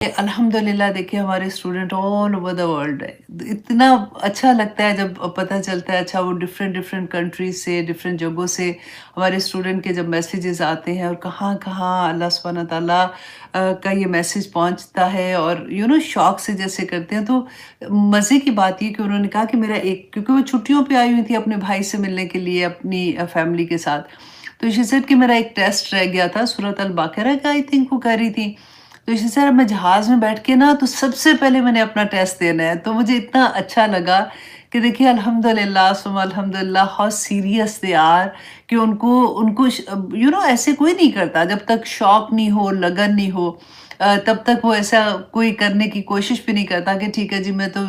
अल्हम्दुलिल्लाह देखिए हमारे student all over the world है। इतना अच्छा लगता है जब पता चलता है, अच्छा वो डिफरेंट डिफरेंट कंट्रीज से, डिफरेंट जगहों से हमारे स्टूडेंट के जब मैसेजेस आते हैं और कहाँ कहाँ अल्लाह सुब्हानहू ताला का ये मैसेज पहुंचता है, और शौक से जैसे करते हैं। तो मज़े की बात ये कि उन्होंने कहा कि मेरा एक, क्योंकि वो छुट्टियों पे आई हुई थी अपने भाई से मिलने के लिए अपनी फैमिली के साथ। तो शी सेड कि मेरा एक टेस्ट रह गया था सूरत अल बकरा का, आई थिंक वो कर रही थी। तो इसी तरह मैं जहाज़ में बैठ के ना, तो सबसे पहले मैंने अपना टेस्ट देना है। तो मुझे इतना अच्छा लगा कि देखिए अल्हम्दुलिल्लाह सुम्मा अल्हम्दुलिल्लाह हाउ सीरियस दे आर, कि उनको उनको ऐसे कोई नहीं करता जब तक शौक नहीं हो, लगन नहीं हो। तब तक वो ऐसा कोई करने की कोशिश भी नहीं करता कि ठीक है जी, मैं तो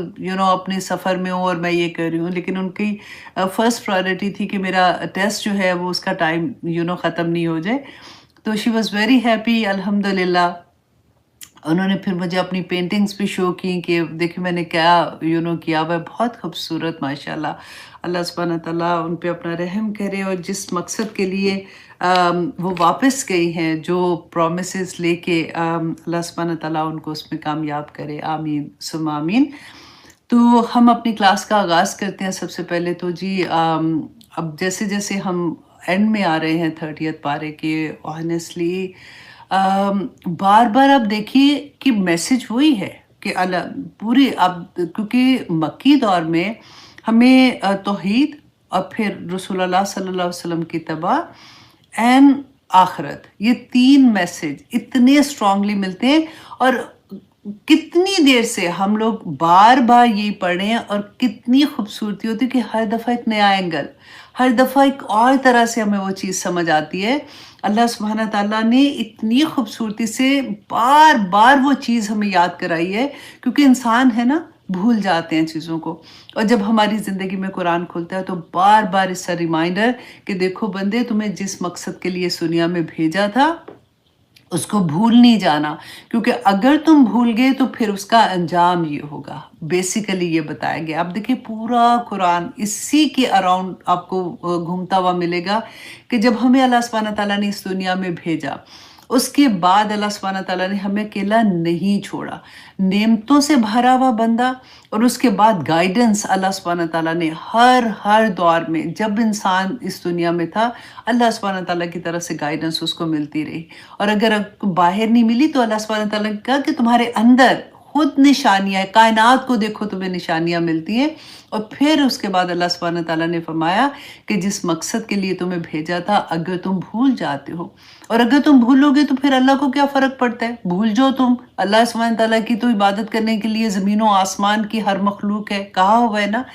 अपने सफ़र में हूँ और मैं ये कर रही हूँ। लेकिन उनकी फर्स्ट प्रायोरिटी थी कि मेरा टेस्ट जो है वो उसका टाइम ख़त्म नहीं हो जाए। तो शी वाज़ वेरी हैप्पी अल्हम्दुलिल्लाह। उन्होंने फिर मुझे अपनी पेंटिंग्स भी शो की कि देखिए मैंने क्या किया हुआ है, बहुत खूबसूरत माशाल्लाह। अल्लाह सुब्हानहू तआला उन पे अपना रहम करे, और जिस मकसद के लिए वो वापस गई हैं, जो प्रोमिसेस लेके, अल्लाह सुब्हानहू तआला उनको उसमें कामयाब करे, आमीन सुम्मा आमीन। तो हम अपनी क्लास का आगाज़ करते हैं। सबसे पहले तो जी अब जैसे जैसे हम एंड में आ रहे हैं 30th पारे के, ऑनेस्टली बार बार आप देखिए कि मैसेज वही है कि अल्लाह पूरी, अब क्योंकि मक्की दौर में हमें तौहीद, और फिर रसूलुल्लाह सल्लल्लाहु अलैहि वसल्लम की तबा एंड आखिरत, ये तीन मैसेज इतने स्ट्रांगली मिलते हैं। और कितनी देर से हम लोग बार बार यही पढ़ रहे हैं, और कितनी खूबसूरती होती है कि हर दफ़ा एक नया एंगल, हर दफ़ा एक और तरह से हमें वो चीज़ समझ आती है। अल्लाह सुब्हानहू तआला ने इतनी खूबसूरती से बार बार वो चीज़ हमें याद कराई है, क्योंकि इंसान है ना, भूल जाते हैं चीज़ों को। और जब हमारी ज़िंदगी में कुरान खुलता है तो बार बार इसका रिमाइंडर कि देखो बंदे, तुम्हें जिस मकसद के लिए इस दुनिया में भेजा था उसको भूल नहीं जाना, क्योंकि अगर तुम भूल गए तो फिर उसका अंजाम ये होगा। बेसिकली ये बताया गया। आप देखिए पूरा कुरान इसी के अराउंड आपको घूमता हुआ मिलेगा कि जब हमें अल्लाह सुब्हानहू तआला ने इस दुनिया में भेजा, उसके बाद अल्लाह सुब्हानहू तआला ने हमें अकेला नहीं छोड़ा। नेमतों से भरा हुआ बंदा, और उसके बाद गाइडेंस अल्लाह सुब्हानहू तआला ने हर हर दौर में, जब इंसान इस दुनिया में था, अल्लाह सुब्हानहू तआला की तरफ से गाइडेंस उसको मिलती रही। और अगर बाहर नहीं मिली तो अल्लाह सुब्हानहू तआला ने कहा कि तुम्हारे अंदर खुद निशानियाँ, कायनात को देखो, तुम्हें निशानियाँ मिलती हैं। और फिर उसके बाद अल्लाह सुब्हानहू तआला ने फरमाया कि जिस मकसद के लिए तुम्हें भेजा था, अगर तुम भूल जाते हो, और अगर तुम भूलोगे तो फिर अल्लाह को क्या फ़र्क पड़ता है, भूल जाओ तुम। अल्लाह सुब्हानहू तआला की तो इबादत करने के लिए ज़मीन और आसमान की हर मखलूक है, कहा हुआ है ना।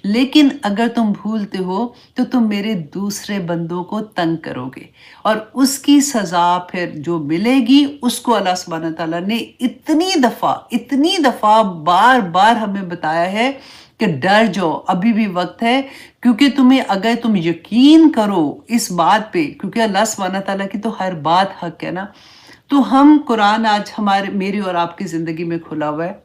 लेकिन अगर तुम भूलते हो तो तुम मेरे दूसरे बंदों को तंग करोगे, और उसकी सज़ा फिर जो मिलेगी उसको अल्लाह सुब्हानहू तआला ने इतनी दफ़ा बार बार हमें बताया है कि डर जाओ, अभी भी वक्त है। क्योंकि तुम्हें, अगर तुम यकीन करो इस बात पे, क्योंकि अल्लाह सुब्हानहू तआला की तो हर बात हक है ना। तो हम कुरान आज हमारे, मेरी और आपकी ज़िंदगी में खुला हुआ है।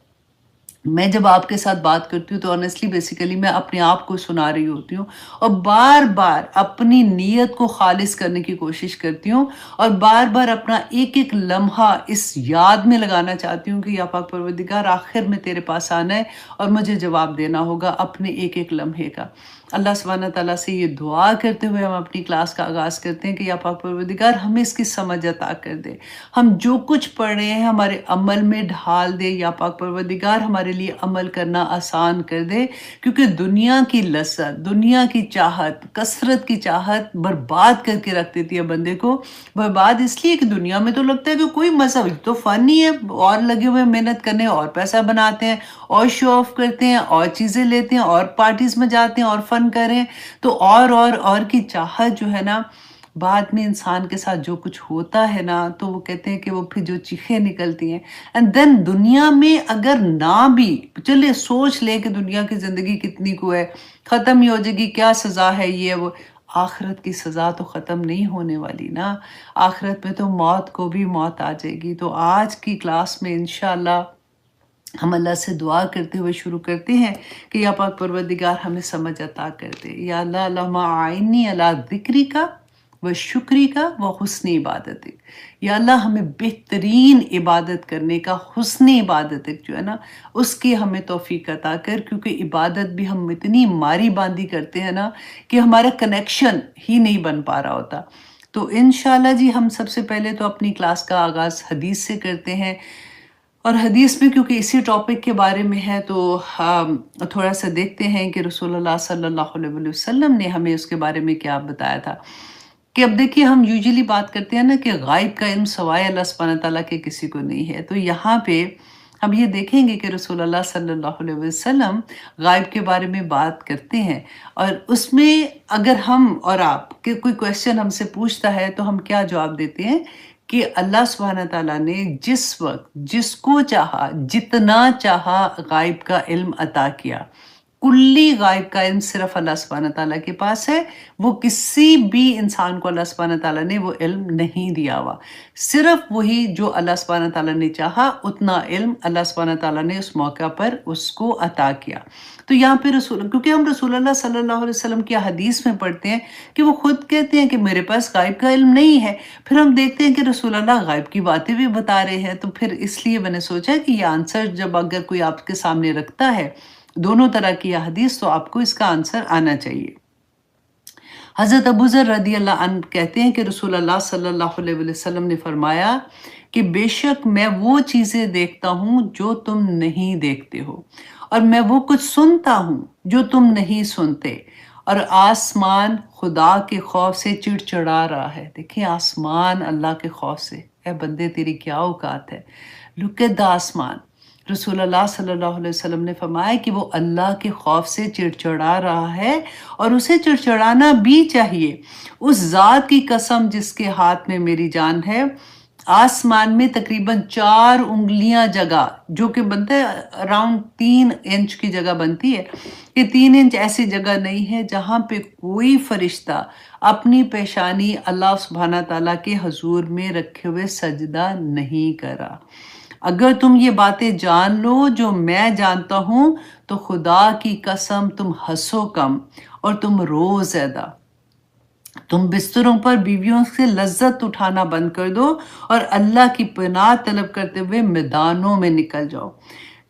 मैं जब आपके साथ बात करती हूँ तो ऑनेस्टली बेसिकली मैं अपने आप को सुना रही होती हूँ, और बार बार अपनी नीयत को खालिस करने की कोशिश करती हूँ, और बार बार अपना एक एक लम्हा इस याद में लगाना चाहती हूँ कि या पाक परवरदिगार, आखिर में तेरे पास आना है और मुझे जवाब देना होगा अपने एक एक लम्हे का। अल्लाह सुब्हानहू तआला से ये दुआ करते हुए हम अपनी क्लास का आगाज़ करते हैं कि या पाक परवरदिगार, हमें इसकी समझ अता कर दे। हम जो कुछ पढ़ रहे हैं हमारे अमल में ढाल दे या पाक परवरदिगार, हमारे लिए अमल करना आसान कर दे। क्योंकि दुनिया की लज्जत, दुनिया की चाहत, कसरत की चाहत बर्बाद करके रख देती है बंदे को। बर्बाद इसलिए कि दुनिया में तो लगता है कि कोई मज़ा, तो फ़न ही है, और लगे हुए मेहनत करने, और पैसा बनाते हैं, और शो ऑफ करते हैं, और चीज़ें लेते हैं, और पार्टीज़ में जाते हैं, और फ़न करें। तो और की चाहत जो है ना, बाद में इंसान के साथ जो कुछ होता है ना, तो वो कहते हैं कि वो फिर जो चीखें निकलती हैं। एंड देन दुनिया में अगर ना भी, चलिए सोच लें कि दुनिया की ज़िंदगी कितनी को है, ख़त्म ही हो जाएगी, क्या सज़ा है ये वो। आखिरत की सज़ा तो ख़त्म नहीं होने वाली ना। आखिरत में तो मौत को भी मौत आ जाएगी। तो आज की क्लास में इंशाअल्लाह हम अल्लाह से दुआ करते हुए शुरू करते हैं कि या पाक परवरदिगार, हमें समझ अता कर दे। या अल्लाह, अल्लाहुम्मा आइन्नी अला ज़िक्रिका व शुक्री का व हुस्न इबादत। या अल्लाह हमें बेहतरीन इबादत करने का, हुस्न इबादत जो है ना, उसकी हमें तौफीक अता कर, क्योंकि इबादत भी हम इतनी मारी बांधी करते हैं ना कि हमारा कनेक्शन ही नहीं बन पा रहा होता। तो इंशाल्लाह जी हम सबसे पहले तो अपनी क्लास का आगाज़ हदीस से करते हैं, और हदीस में क्योंकि इसी टॉपिक के बारे में है तो थोड़ा सा देखते हैं कि रसूलुल्लाह सल्लल्लाहु अलैहि वसल्लम ने हमें उसके बारे में क्या बताया था। कि अब देखिए हम यूजुअली बात करते हैं ना कि गायब का इल्म सवाए अल्लाह सुब्हानहू तआला के किसी को नहीं है। तो यहाँ पे हम ये देखेंगे कि रसूलुल्लाह सल्लल्लाहु अलैहि वसल्लम गायब के बारे में बात करते हैं, और उसमें अगर हम और आप के कोई क्वेश्चन हमसे पूछता है तो हम क्या जवाब देते हैं कि अल्लाह सुब्हानहू तआला ने जिस वक़्त जिसको चाहा, जितना चाहा गायब का इल्म अता किया। कुल्ली गायब का इल्म सिर्फ अल्लाह सुब्हानहू तआला के पास है। वो किसी भी इंसान को अल्लाह सुब्हानहू तआला ने वो इल्म नहीं दिया हुआ। सिर्फ वही जो अल्लाह सुब्हानहू तआला ने चाहा उतना इल्म अल्लाह सुब्हानहू तआला ने उस मौका पर उसको अता किया। तो यहाँ पे क्योंकि हम रसूलुल्लाह सल्लल्लाहु अलैहि वसल्लम की हदीस में पढ़ते हैं कि वो खुद कहते हैं कि मेरे पास गायब का इल्म नहीं है। फिर हम देखते हैं कि रसूलुल्लाह गायब की बातें भी बता रहे हैं। तो फिर इसलिए मैंने सोचा कि ये आंसर जब अगर कोई आपके सामने रखता है दोनों तरह की हदीस, तो आपको इसका आंसर आना चाहिए। हज़रत अबू ज़र रज़ी अल्लाह अन्हु कहते हैं कि रसूलुल्लाह सल्लल्लाहु अलैहि वसल्लम ने फरमाया कि बेशक मैं वो चीज़ें देखता हूँ जो तुम नहीं देखते हो, और मैं वो कुछ सुनता हूँ जो तुम नहीं सुनते, और आसमान खुदा के खौफ से चिड़चिड़ा रहा है। देखिए आसमान अल्लाह के खौफ से, ए बंदे तेरी क्या औकात है, लुक एट द आसमान। रसूलुल्लाह सल्लल्लाहु अलैहि वसल्लम ने फरमाया कि वो अल्लाह के खौफ से चिड़चिड़ा रहा है, और उसे चिड़चिड़ाना भी चाहिए। उस ज़ात की कसम जिसके हाथ में मेरी जान है, आसमान में तकरीबन 4 उंगलियां जगह, जो कि बनता है अराउंड 3 इंच की जगह बनती है, कि 3 इंच ऐसी जगह नहीं है जहाँ पे कोई फरिश्ता अपनी पेशानी अल्लाह सुब्हाना ताला के हजूर में रखे हुए सजदा नहीं करा। अगर तुम ये बातें जान लो जो मैं जानता हूँ तो खुदा की कसम तुम हंसो कम और तुम रो ज़्यादा। तुम बिस्तरों पर बीवियों से लज्जत उठाना बंद कर दो और अल्लाह की पनाह तलब करते हुए मैदानों में निकल जाओ।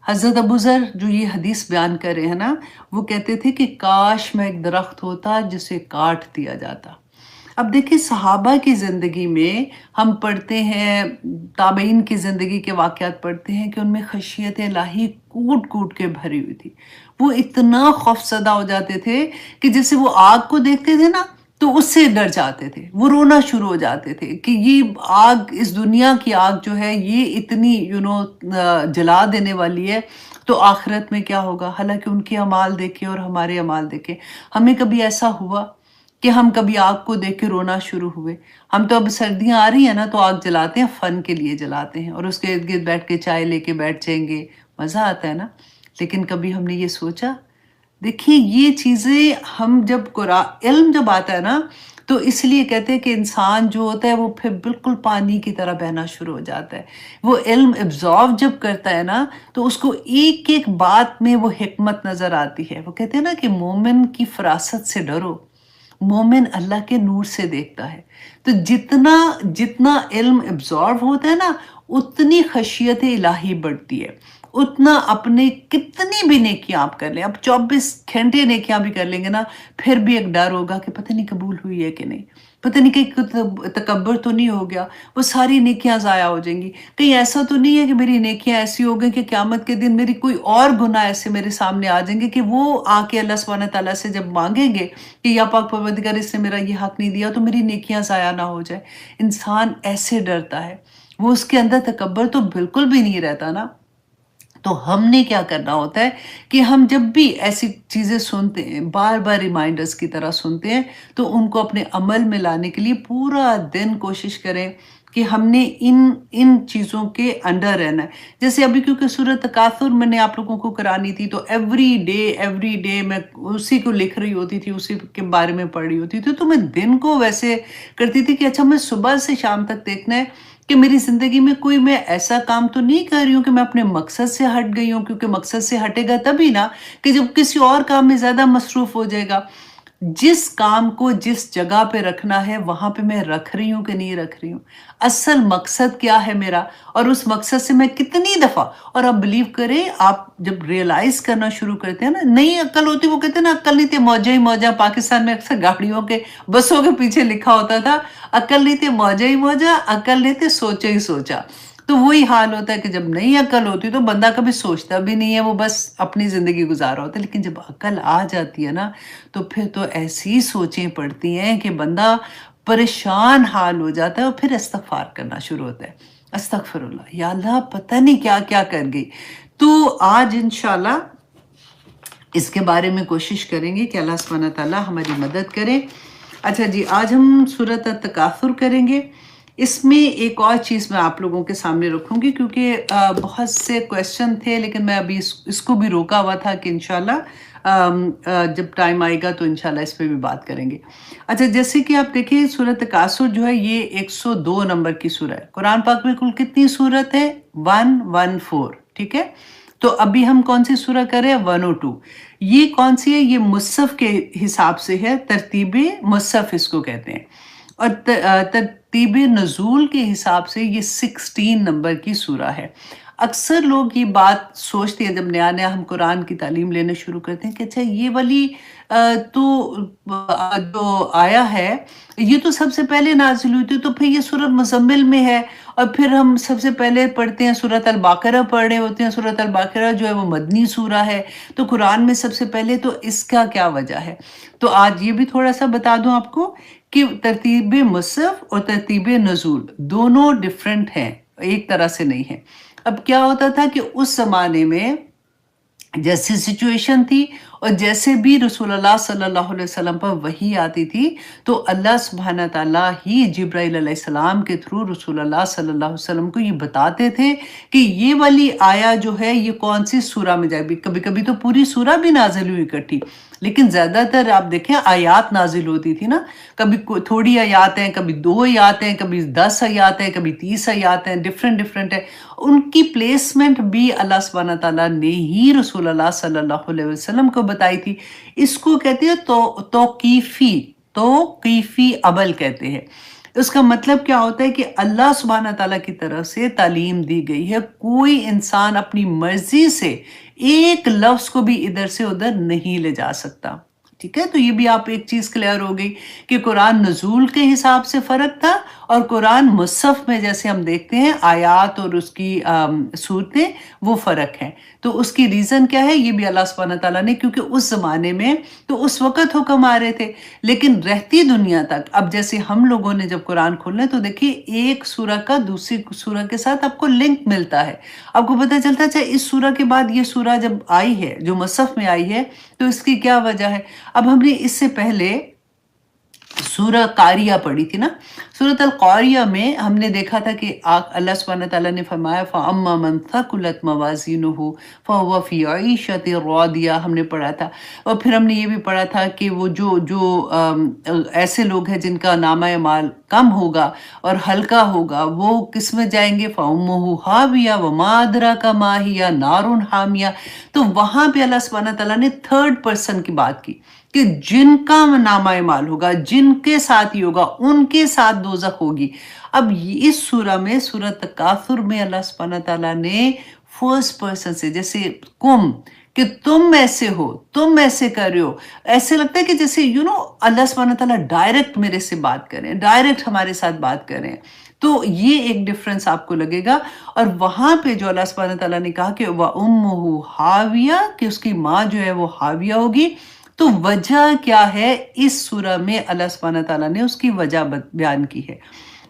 हज़रत अबू ज़र जो ये हदीस बयान कर रहे हैं ना, वो कहते थे कि काश मैं एक दरख्त होता जिसे काट दिया जाता। अब देखिए सहाबा की ज़िंदगी में हम पढ़ते हैं, ताबईन की ज़िंदगी के वाक़यात पढ़ते हैं कि उनमें खशियत इलाही कूट-कूट के भरी हुई थी। वो इतना खौफ़ज़दा हो जाते थे कि जैसे वो आग को देखते थे ना, तो उससे डर जाते थे। वो रोना शुरू हो जाते थे कि ये आग, इस दुनिया की आग जो है ये इतनी जला देने वाली है, तो आखिरत में क्या होगा? हालाँकि उनके अमाल देखे और हमारे अमाल देखे। हमें कभी ऐसा हुआ कि हम कभी आग को देख के रोना शुरू हुए? हम तो अब सर्दियाँ आ रही हैं ना, तो आग जलाते हैं, फ़न के लिए जलाते हैं, और उसके इर्द-गिर्द बैठ के चाय लेके बैठ जाएँगे, मज़ा आता है ना। लेकिन कभी हमने ये सोचा? देखिए ये चीज़ें हम जब इल्म जब आता है ना, तो इसलिए कहते हैं कि इंसान जो होता है वो फिर बिल्कुल पानी की तरह बहना शुरू हो जाता है। वो इल्म एब्ज़ॉर्ब जब करता है ना, तो उसको एक-एक बात में वो हिकमत नज़र आती है। वो कहते हैं ना कि मोमिन की फ़रासत से डरो, मोमिन अल्लाह के नूर से देखता है। तो जितना जितना इल्म एब्ज़ॉर्ब होता है ना, उतनी खशियत इलाही बढ़ती है। उतना अपने कितनी भी नेकियां आप कर लें, अब 24 घंटे नेकियां भी कर लेंगे ना, फिर भी एक डर होगा कि पता नहीं कबूल हुई है कि नहीं, पता नहीं कहीं तकब्बर तो नहीं हो गया, वो सारी नेकियां ज़ाया हो जाएंगी। कहीं ऐसा तो नहीं है कि मेरी नेकियां ऐसी हो गई कि क़यामत के दिन मेरी कोई और गुनाह ऐसे मेरे सामने आ जाएंगे कि वो आके अल्लाह सुब्हानहू तआला से जब मांगेंगे कि या पाक परवरदिगार इसने मेरा ये हक नहीं दिया, तो मेरी नेकियां ज़ाया ना हो जाए। इंसान ऐसे डरता है, वो उसके अंदर तकब्बर तो बिल्कुल भी नहीं रहता ना। तो हमने क्या करना होता है कि हम जब भी ऐसी चीज़ें सुनते हैं, बार-बार रिमाइंडर्स की तरह सुनते हैं, तो उनको अपने अमल में लाने के लिए पूरा दिन कोशिश करें कि हमने इन चीज़ों के अंडर रहना है। जैसे अभी क्योंकि सूरत तकासुर मैंने आप लोगों को करानी थी, तो एवरी डे मैं उसी को लिख रही होती थी, उसी के बारे में पढ़ रही होती थी। तो मैं दिन को वैसे करती थी कि अच्छा मैं सुबह से शाम तक देखना है कि मेरी ज़िंदगी में कोई मैं ऐसा काम तो नहीं कर रही हूँ कि मैं अपने मकसद से हट गई हूँ, क्योंकि मकसद से हटेगा तभी ना कि जब किसी और काम में ज़्यादा मसरूफ़ हो जाएगा। जिस काम को जिस जगह पे रखना है वहाँ पे मैं रख रही हूँ कि नहीं रख रही हूँ। असल मकसद क्या है मेरा और उस मकसद से मैं कितनी दफ़ा, और आप बिलीव करें आप जब रियलाइज़ करना शुरू करते हैं ना, नई अक्ल होती है, वो कहते हैं ना अक्ल नहीं थी मौजा ही मौजा, पाकिस्तान में अक्सर गाड़ियों के बसों के पीछे लिखा होता था, अक्ल नहीं थी मौजा ही मौजा, अक्ल नहीं थी सोचा ही सोचा। तो वही हाल होता है कि जब नई अक्ल होती है तो बंदा कभी सोचता भी नहीं है, वो बस अपनी ज़िंदगी गुज़ार रहा होता है। लेकिन जब अक्ल आ जाती है ना, तो फिर तो ऐसी सोचें पड़ती हैं कि बंदा परेशान हाल हो जाता है और फिर इस्तिग़फ़ार करना शुरू होता है। अस्तगफिरुल्लाह, या अल्लाह पता नहीं क्या-क्या कर गई। तो आज इंशाअल्लाह इसके बारे में कोशिश करेंगे कि अल्लाह सुब्हानहू व तआला हमारी मदद करे। अच्छा जी, आज हम सूरत अत-तकासुर करेंगे। इसमें एक और चीज़ मैं आप लोगों के सामने रखूँगी क्योंकि बहुत से क्वेश्चन थे, लेकिन मैं अभी इसको भी रोका हुआ था कि इंशाअल्लाह जब टाइम आएगा तो इंशाअल्लाह इस पे भी बात करेंगे। अच्छा, जैसे कि आप देखिए सूरत तकासुर जो है ये 102 नंबर की सूरह है। कुरान पाक में कुल कितनी सूरत है? 114, ठीक है? तो अभी हम कौन-सी सूरह कर रहे हैं? 102। ये कौन-सी है? ये मुसहफ़ के हिसाब से है, तरतीब-ए-मुसहफ़ इसको कहते हैं। और तरतीब-ए-नुज़ूल के हिसाब से ये 16 नंबर की सूरह है। अक्सर लोग ये बात सोचते हैं जब नया-नया हम कुरान की तालीम लेना शुरू करते हैं कि अच्छा ये वाली जो आया है, ये तो सबसे पहले नाज़िल हुई थी, तो फिर ये सूरत मुज़म्मिल में है और फिर हम सबसे पहले पढ़ते हैं सूरत अल-बक़रा पढ़ रहे होते हैं। सूरत अल-बक़रा जो है वो मदनी सूरह है, तो कुरान में सबसे पहले तो इसका क्या वजह है? तो आज ये भी थोड़ा-सा बता दूँ आपको कि तरतीब-ए-मुसहफ़ और तरतीब-ए-नुज़ूल दोनों डिफरेंट हैं, एक तरह से नहीं है। अब क्या होता था कि उस ज़माने में जैसी सिचुएशन थी और जैसे भी रसूलुल्लाह सल्लल्लाहु अलैहि वसल्लम पर वही आती थी, तो अल्लाह सुब्हानहू तआला ही जिब्राइल अलैहिस्सलाम के थ्रू रसूलुल्लाह सल्लल्लाहु अलैहि वसल्लम को ये बताते थे कि ये वाली आया जो है ये कौन-सी सूरह में जाएगी। कभी-कभी तो पूरी सूरह भी नाज़िल हुई इकट्ठी, लेकिन ज़्यादातर आप देखें आयात नाज़िल होती थी ना, कभी थोड़ी आयात हैं, कभी 2 आयात हैं, कभी 10 आयात हैं, कभी 30 आयात हैं, डिफरेंट है। उनकी प्लेसमेंट भी अल्लाह सुब्हानहू तआला ने ही रसूलुल्लाह सल्लल्लाहु अलैहि वसल्लम को बताई थी। इसको कहते हैं तौक़ीफ़ी अमल कहते हैं। उसका मतलब क्या होता है कि अल्लाह सुब्हानहू तआला की तरफ से तालीम दी गई है। कोई इंसान अपनी मर्ज़ी से एक लफ्ज़ को भी इधर से उधर नहीं ले जा सकता। ठीक है? तो ये भी आप एक चीज़ क्लियर हो गई कि कुरान नुज़ूल के हिसाब से फ़र्क था और कुरान मुसहफ़ में जैसे हम देखते हैं आयात और उसकी सूरतें वो फ़र्क हैं। तो उसकी रीज़न क्या है? ये भी अल्लाह सुब्हानहू तआला ने, क्योंकि उस ज़माने में तो उस वक़्त हुक्म आ रहे थे, लेकिन रहती दुनिया तक अब जैसे हम लोगों ने जब कुरान खोलना है तो देखिए एक सूरह का दूसरी सूरह के साथ आपको लिंक मिलता है। आपको पता चलता है अच्छा इस सूरह के बाद ये सूरह जब आई है, जो मुसहफ़ में आई है, तो इसकी क्या वजह है? अब हमने इससे पहले सूरह कारिया पढ़ी थी ना, सूरत अल-कारिया में हमने देखा था कि अल्लाह सुब्हानहू तआला ने फरमाया फ़अम्मा मन थकुलत मवाज़ीनुहु फ़हुव फ़ी ईशतिर रादिया, हमने पढ़ा था। और फिर हमने ये भी पढ़ा था कि वो जो ऐसे लोग हैं जिनका नामा-ए-माल कम होगा और हल्का होगा, वो किस में जाएँगे? फ़उम्मुहु हाविया वमा अदराका मा हिया नारुन हामिया। तो वहाँ पे अल्लाह सुब्हानहू तआला ने थर्ड पर्सन की बात की कि जिनका नामा-ए-माल होगा, जिनके साथ ही होगा, उनके साथ दोज़ख होगी। अब इस सूरह में सूरत तकासुर में अल्लाह सुब्हानहू तआला ने फर्स्ट पर्सन से, जैसे कुम, कि तुम ऐसे हो, तुम ऐसे कर रहे हो, ऐसे लगता है कि जैसे अल्लाह सुब्हानहू तआला डायरेक्ट मेरे से बात कर रहे हैं, डायरेक्ट हमारे साथ बात कर रहे हैं। तो ये एक डिफरेंस आपको लगेगा। और वहाँ पे जो अल्लाह सुब्हानहू तआला ने कहा कि व उम्मुहु हाविया, कि उसकी माँ जो है वो हाविया होगी, तो वजह क्या है? इस सूरह में अल्लाह सुब्हानहू तआला ने उसकी वजह बयान की है।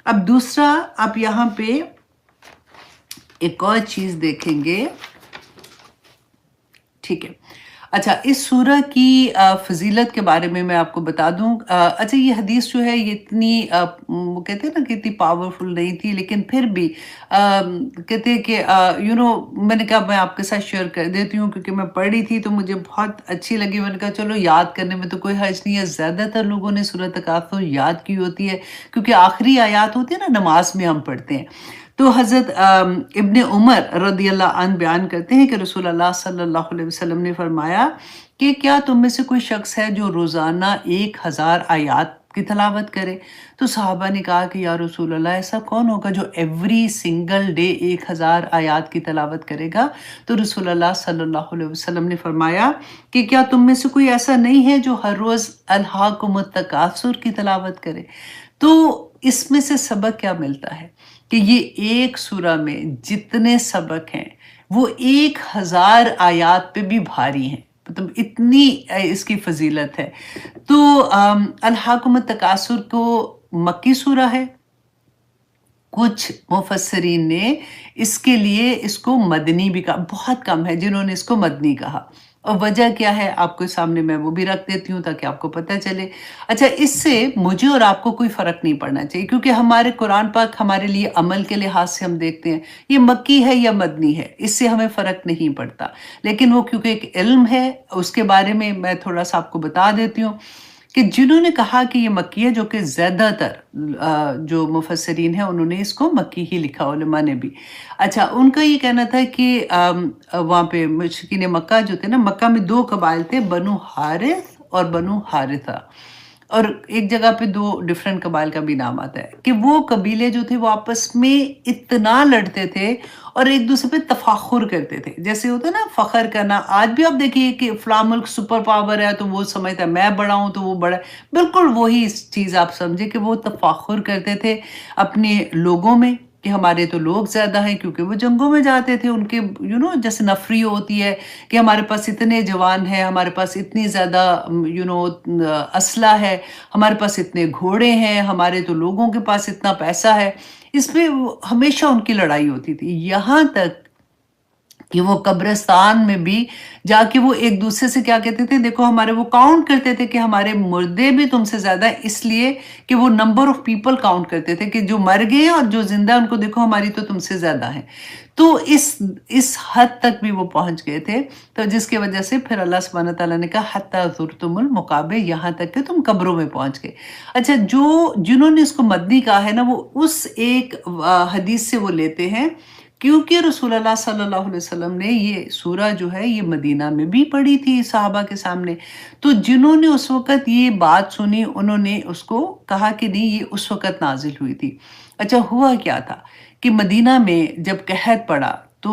अब दूसरा आप यहाँ पे एक और चीज़ देखेंगे, ठीक है। अच्छा, इस सूरह की फ़ज़ीलत के बारे में मैं आपको बता दूँ। अच्छा, ये हदीस जो है ये इतनी वो कहते हैं ना कि इतनी पावरफुल नहीं थी, लेकिन फिर भी कहते हैं कि मैंने कहा मैं आपके साथ शेयर कर देती हूँ क्योंकि मैं पढ़ी थी तो मुझे बहुत अच्छी लगी। मैंने कहा चलो याद करने में तो कोई हर्ज नहीं है। ज़्यादातर लोगों ने सूरह तकासुर याद की होती है क्योंकि आखिरी आयत होती है ना, नमाज में हम पढ़ते हैं। تو حضرت ابن عمر رضی اللہ عنہ بیان کرتے ہیں کہ رسول اللہ صلی اللہ علیہ وسلم نے فرمایا کہ کیا تم میں سے کوئی شخص ہے جو روزانہ 1000 آیات کی تلاوت کرے؟ تو صحابہ نے کہا کہ یا رسول اللہ ایسا کون ہوگا جو ایوری سنگل ڈے 1000 آیات کی تلاوت کرے گا؟ تو رسول اللہ صلی اللہ علیہ وسلم نے فرمایا کہ کیا تم میں سے کوئی ایسا نہیں ہے جو ہر روز الہاکم التکاثر کی تلاوت کرے؟ تو اس میں سے سبق کیا ملتا ہے کہ یہ ایک سورہ میں جتنے سبق ہیں وہ 1000 آیات پہ بھی بھاری ہیں، مطلب اتنی اس کی فضیلت ہے۔ تو الحاکم التکاثر کو مکی سورہ ہے، کچھ مفسرین نے اس کے لیے اس کو مدنی بھی کہا، بہت کم ہے جنہوں نے اس کو مدنی کہا، اور وجہ کیا ہے آپ کے سامنے میں وہ بھی رکھ دیتی ہوں تاکہ آپ کو پتہ چلے۔ اچھا، اس سے مجھے اور آپ کو کوئی فرق نہیں پڑنا چاہیے، کیونکہ ہمارے قرآن پاک ہمارے لیے عمل کے لحاظ سے ہم دیکھتے ہیں یہ مکی ہے یا مدنی ہے، اس سے ہمیں فرق نہیں پڑتا، لیکن وہ کیونکہ ایک علم ہے اس کے بارے میں میں تھوڑا سا آپ کو بتا دیتی ہوں کہ جنہوں نے کہا کہ یہ مکی ہے، جو کہ زیادہ تر جو مفسرین ہیں انہوں نے اس کو مکی ہی لکھا، علماء نے بھی۔ اچھا، ان کا یہ کہنا تھا کہ وہاں پہ مشرکین مکہ جو تھے نا، مکہ میں 2 قبائل تھے، بنو حارث اور بنو حارثہ، اور ایک جگہ پہ 2 ڈیفرنٹ قبائل کا بھی نام آتا ہے کہ وہ قبیلے جو تھے وہ آپس میں اتنا لڑتے تھے اور ایک دوسرے پہ تفاخر کرتے تھے، جیسے ہوتا ہے نا فخر کرنا۔ آج بھی آپ دیکھیے کہ فلاں ملک سپر پاور ہے تو وہ سمجھتا ہے میں بڑا ہوں تو وہ بڑا ہے، بالکل وہی چیز آپ سمجھے کہ وہ تفاخر کرتے تھے اپنے لوگوں میں کہ ہمارے تو لوگ زیادہ ہیں، کیونکہ وہ جنگوں میں جاتے تھے، ان کے جیسے نفری ہوتی ہے کہ ہمارے پاس اتنے جوان ہیں، ہمارے پاس اتنی زیادہ اسلحہ ہے، ہمارے پاس اتنے گھوڑے ہیں، ہمارے تو لوگوں کے پاس اتنا پیسہ ہے، اس پہ ہمیشہ ان کی لڑائی ہوتی تھی، یہاں تک کہ وہ قبرستان میں بھی جا کے وہ ایک دوسرے سے کیا کہتے تھے، دیکھو ہمارے، وہ کاؤنٹ کرتے تھے کہ ہمارے مردے بھی تم سے زیادہ ہیں، اس لیے کہ وہ نمبر آف پیپل کاؤنٹ کرتے تھے کہ جو مر گئے ہیں اور جو زندہ ہیں ان کو دیکھو ہماری تو تم سے زیادہ ہیں۔ تو اس حد تک بھی وہ پہنچ گئے تھے، تو جس کی وجہ سے پھر اللہ سبحانہ تعالیٰ نے کہا حتیٰ زرتم المقابر، یہاں تک کہ تم قبروں میں پہنچ گئے۔ اچھا، جنہوں نے اس کو مدنی کہا ہے نا، وہ اس ایک حدیث سے وہ لیتے ہیں کیونکہ رسول اللہ صلی اللہ علیہ وسلم نے یہ سورہ جو ہے یہ مدینہ میں بھی پڑھی تھی صحابہ کے سامنے، تو جنہوں نے اس وقت یہ بات سنی انہوں نے اس کو کہا کہ نہیں یہ اس وقت نازل ہوئی تھی۔ اچھا، ہوا کیا تھا کہ مدینہ میں جب قحط پڑا تو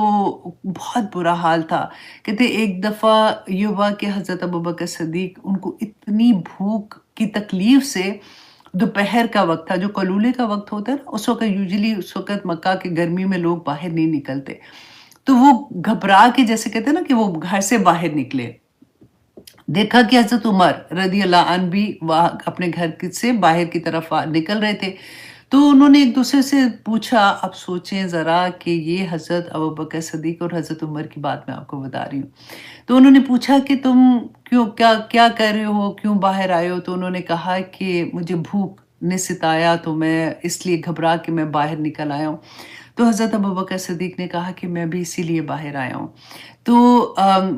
بہت برا حال تھا، کہتے ایک دفعہ یہ ہوا کہ حضرت ابوبکر صدیق ان کو اتنی بھوک کی تکلیف سے، دوپہر کا وقت تھا جو قلولے کا وقت ہوتا ہے نا، اس وقت یوزلی اس وقت مکہ کے گرمی میں لوگ باہر نہیں نکلتے، تو وہ گھبرا کے جیسے کہتے ہیں نا کہ وہ گھر سے باہر نکلے، دیکھا کہ حضرت عمر رضی اللہ عنہ بھی وہاں اپنے گھر سے باہر کی طرف نکل رہے تھے، تو انہوں نے ایک دوسرے سے پوچھا، اب سوچیں ذرا کہ یہ حضرت ابوبکر صدیق اور حضرت عمر کی بات میں آپ کو بتا رہی ہوں، تو انہوں نے پوچھا کہ تم کیا کر رہے ہو، کیوں باہر آئے ہو؟ تو انہوں نے کہا کہ مجھے بھوک نے ستایا تو میں اس لیے گھبرا کے میں باہر نکل آیا ہوں۔ تو حضرت ابوبکر صدیق نے کہا کہ میں بھی اسی لیے باہر آیا ہوں۔ تو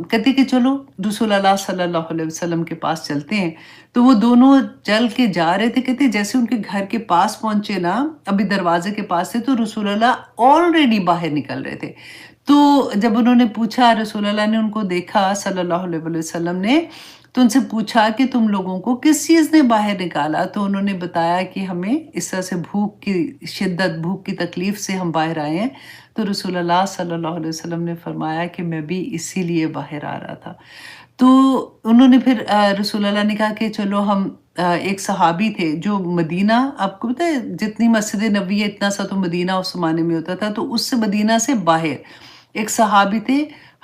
کہتے کہ چلو رسول اللہ صلی اللہ علیہ وسلم کے پاس چلتے ہیں، تو وہ دونوں چل کے جا رہے تھے، کہتے جیسے ان کے گھر کے پاس پہنچے نا، ابھی دروازے کے پاس تھے تو رسول اللہ آلریڈی باہر نکل رہے تھے۔ تو جب انہوں نے پوچھا، رسول اللہ نے ان کو دیکھا صلی اللہ علیہ وسلم نے، تو ان سے پوچھا کہ تم لوگوں کو کس چیز نے باہر نکالا؟ تو انہوں نے بتایا کہ ہمیں اس طرح سے بھوک کی شدت، بھوک کی تکلیف سے ہم باہر آئے ہیں۔ تو رسول اللہ صلی اللہ علیہ وسلم نے فرمایا کہ میں بھی اسی لیے باہر آ رہا تھا۔ تو انہوں نے پھر رسول اللہ نے کہا کہ چلو ہم، ایک صحابی تھے جو مدینہ، آپ کو پتہ ہے جتنی مسجد نبوی ہے اتنا سا تو مدینہ اس زمانے میں ہوتا تھا، تو اس سے مدینہ سے باہر ایک صحابی تھے،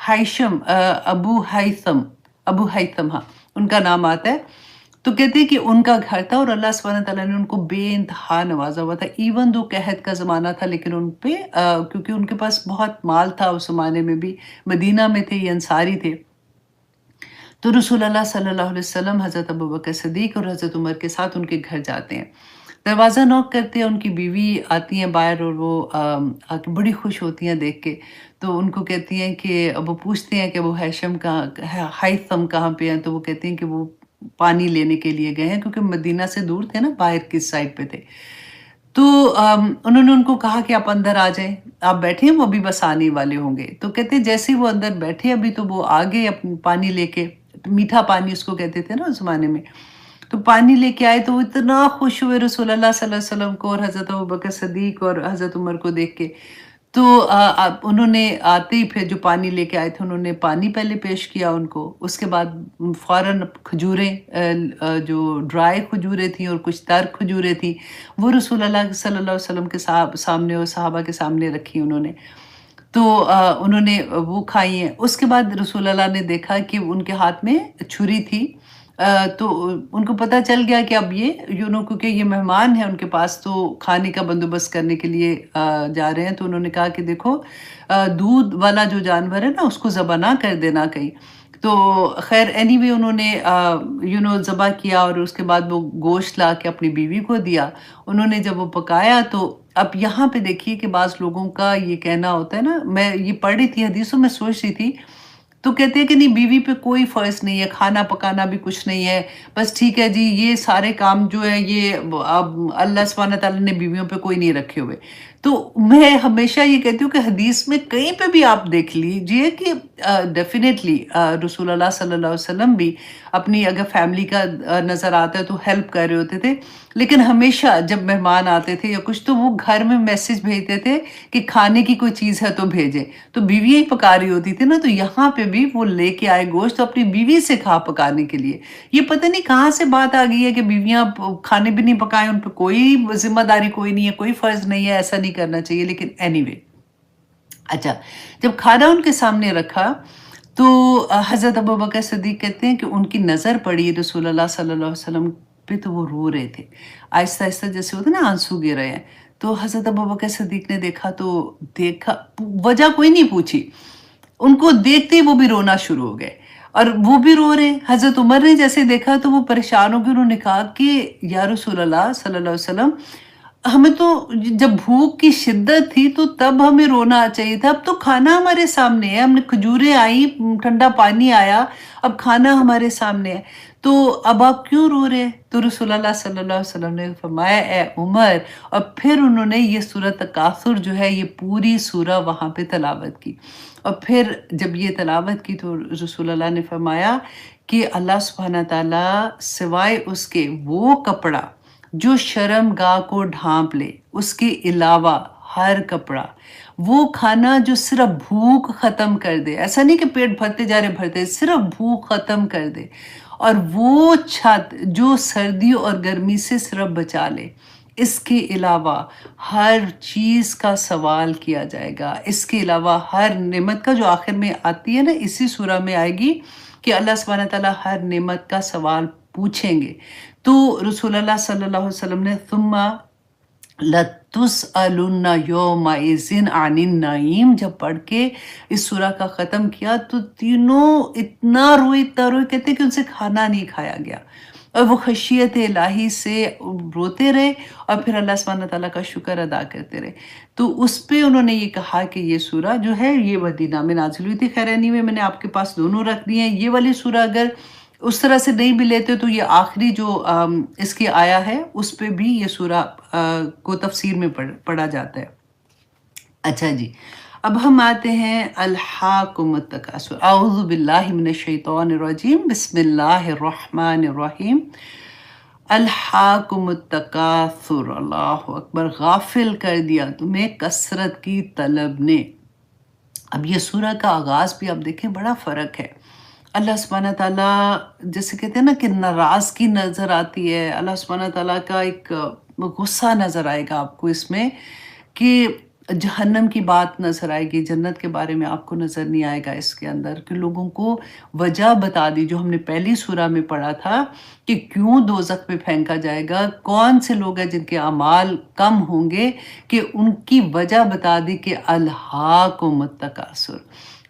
حیشم، ابو حیثم، ہاں ان کا نام آتا ہے، تو کہتے ہیں کہ ان کا گھر تھا اور اللہ سبحانہ تعالیٰ نے ان کو بے انتہا نوازا ہوا تھا، ایون دو قحط کا زمانہ تھا، لیکن ان پہ کیونکہ ان کے پاس بہت مال تھا اس زمانے میں بھی، مدینہ میں تھے، یہ انصاری تھے، تو رسول اللہ صلی اللہ علیہ وسلم حضرت ابوبکر صدیق اور حضرت عمر کے ساتھ ان کے گھر جاتے ہیں، دروازہ نوک کرتے ہیں، ان کی بیوی آتی ہیں باہر اور وہ آ کے بڑی خوش ہوتی ہیں دیکھ کے، تو ان کو کہتی ہیں کہ وہ پوچھتے ہیں کہ وہ حیثم کہاں پہ ہیں؟ تو وہ کہتے ہیں کہ وہ پانی لینے کے لیے گئے ہیں، کیونکہ مدینہ سے دور تھے نا، باہر کس سائڈ پہ تھے۔ تو उन्होंने उनको कहा कि आप अंदर आ जाएँ, आप बैठिए वो अभी बस आने वाले होंगे। तो कहते हैं जैसे ही वो अंदर बैठे अभी तो वो आ गए पानी लेके, मीठा पानी उसको कहते थे ना उस ज़माने में। तो पानी लेके आए तो वो इतना खुश हुए रसूल अल्लाह सल्लल्लाहु अलैहि वसल्लम को और हज़रत अबू बकर सिद्दीक़ और हज़रत उमर को देख के। तो उन्होंने आते ही फिर जो पानी लेके आए थे उन्होंने पानी पहले पेश किया उनको, उसके बाद फ़ौरन खजूरें जो ड्राई खजूरें थी और कुछ तर खजूरें थी, वो रसूल अल्लाह सल्लल्लाहु अलैहि वसल्लम के सामने और सहाबा के सामने रखी उन्होंने। तो उन्होंने वो खाई हैं। उसके बाद रसूल अल्लाह ने देखा कि उनके हाथ में छुरी थी। तो उनको पता चल गया कि अब ये क्योंकि ये मेहमान हैं उनके पास तो खाने का बंदोबस्त करने के लिए जा रहे हैं। तो उन्होंने कहा कि देखो दूध वाला जो जानवर है ना उसको ज़बह ना कर देना कहीं। तो ख़ैर एनीवे उन्होंने ज़बह किया और उसके बाद वो गोश्त ला के अपनी बीवी को दिया। उन्होंने जब वो पकाया तो अब यहाँ पे देखिए कि बाज़ लोगों का ये कहना होता है ना, मैं ये पढ़ रही थी हदीसों में सोच रही थी, तो कहते हैं कि नहीं बीवी पे कोई फ़र्ज़ नहीं है, खाना पकाना भी कुछ नहीं है, बस ठीक है जी ये सारे काम जो है ये अब अल्लाह सुब्हानहू व तआला ने बीवियों पे कोई नहीं रखे हुए। तो मैं हमेशा ये कहती हूँ कि हदीस में कहीं पे भी आप देख लीजिए कि डेफ़िनेटली रसूल अल्लाह सल्लल्लाहु अलैहि वसल्लम भी अपनी अगर फ़ैमिली का नज़र आता है तो हेल्प कर रहे होते थे। लेकिन हमेशा जब मेहमान आते थे या कुछ तो वो घर में मैसेज भेजते थे कि खाने की कोई चीज़ है तो भेजें। तो बीवियाँ ही पका रही होती थी ना, तो यहाँ पे भी वो लेके आए गोश्त तो अपनी बीवी से कहा पकाने के लिए। ये पता नहीं कहाँ से बात आ गई है कि बीवियाँ खाने भी नहीं पकाएँ, उन पे कोई ज़िम्मेदारी कोई नहीं है, कोई फ़र्ज़ नहीं है, ऐसा नहीं करना चाहिए। लेकिन एनीवे अच्छा, जब खाना उनके सामने रखा तो हज़रत अबू बकर सिद्दीक़ कहते हैं कि उनकी नज़र पड़ी रसूल अल्लाह सल्लल्लाहु अलैहि वसल्लम पे तो वो रो रहे थे। आहिस्ता-आहिस्ता जैसे होता है ना आंसू गिर रहे हैं। तो हज़रत अबू बकर सिद्दीक़ ने देखा वजह कोई नहीं पूछी। उनको देखते ही वो भी रोना शुरू हो गए और वो भी रो रहे हैं। हज़रत उमर ने जैसे देखा तो वो परेशान हो गए, उन्होंने कहा कि या रसूल अल्लाह सल्लल्लाहु अलैहि वसल्लम हमें तो जब भूख की शिद्दत थी तो तब हमें रोना चाहिए था, अब तो खाना हमारे सामने है, हमने खजूरें आई, ठंडा पानी आया, अब खाना हमारे सामने है, तो अब आप क्यों रो रहे हैं? तो रसूलुल्लाह सल्लल्लाहु अलैहि वसल्लम ने फरमाया ए उमर, और फिर उन्होंने ये सूरत तकासुर जो है ये पूरी सूरा वहाँ पे तिलावत की। और फिर जब ये तिलावत की तो रसूलुल्लाह ने फरमाया कि अल्लाह सुब्हानहू तआला सिवाय उसके वो कपड़ा जो शर्मगाह को ढाँप ले, उसके अलावा हर कपड़ा, वो खाना जो सिर्फ़ भूख ख़त्म कर दे, ऐसा नहीं कि पेट भरते जा रहे भरते, सिर्फ़ भूख ख़त्म कर दे, और वो छत जो सर्दी और गर्मी से सिर्फ़ बचा ले। इसके अलावा हर चीज़ का सवाल किया जाएगा। इसके अलावा हर नेमत का जो आखिर में आती है ना, इसी सूरा में आएगी कि अल्लाह सुब्हानहू व तआला हर नेमत का सवाल पूछेंगे। तो रसूलुल्लाह सल्लल्लाहु अलैहि वसल्लम ने सुम्मा लतुसअलुन्ना यौमइज़िन अनिन नईम जब पढ़ के इस सूरा का ख़त्म किया तो तीनों इतना रोए, कहते हैं कि उनसे खाना नहीं खाया गया और वो खशियत इलाही से रोते रहे और फिर अल्लाह सुब्हानहू व तआला का शुक्र अदा करते रहे। तो उस पे उन्होंने ये कहा कि ये सूरा जो है ये मदीना में नाज़िल हुई थी। खैर एनीवे मैंने आपके पास दोनों रख दी हैं। ये वाली सूरा अगर उस तरह से नहीं भी लेते तो ये आखिरी जो इसकी आया है उस पे भी ये सूरा को तफसीर में पढ़ा जाता है। अच्छा जी, अब हम आते हैं अल्हाकुमुत तकासुर। अऊज़ु बिल्लाहि मिनश शैतानिर रजीम, बिस्मिल्लाहिर रहमानिर रहीम। अल्हाकुमुत तकासुर, अल्लाहु अकबर। गाफिल कर दिया तुम्हें कसरत की तलब ने। अब ये सूरा का आगाज़ भी आप देखें बड़ा फ़र्क है। अल्लाह सुब्हानहू तआला जैसे कहते हैं ना कि नाराज़गी नज़र आती है, अल्लाह सुब्हानहू तआला का एक गुस्सा नज़र आएगा आपको इसमें कि जहन्नम की बात नज़र आएगी, जन्नत के बारे में आपको नज़र नहीं आएगा इसके अंदर कि लोगों को वजह बता दी जो हमने पहली सूरा में पढ़ा था कि क्यों दोज़ख में फेंका जाएगा, कौन से लोग हैं जिनके अमाल कम होंगे कि उनकी वजह बता दी कि अल्हाकुमुत तकासुर।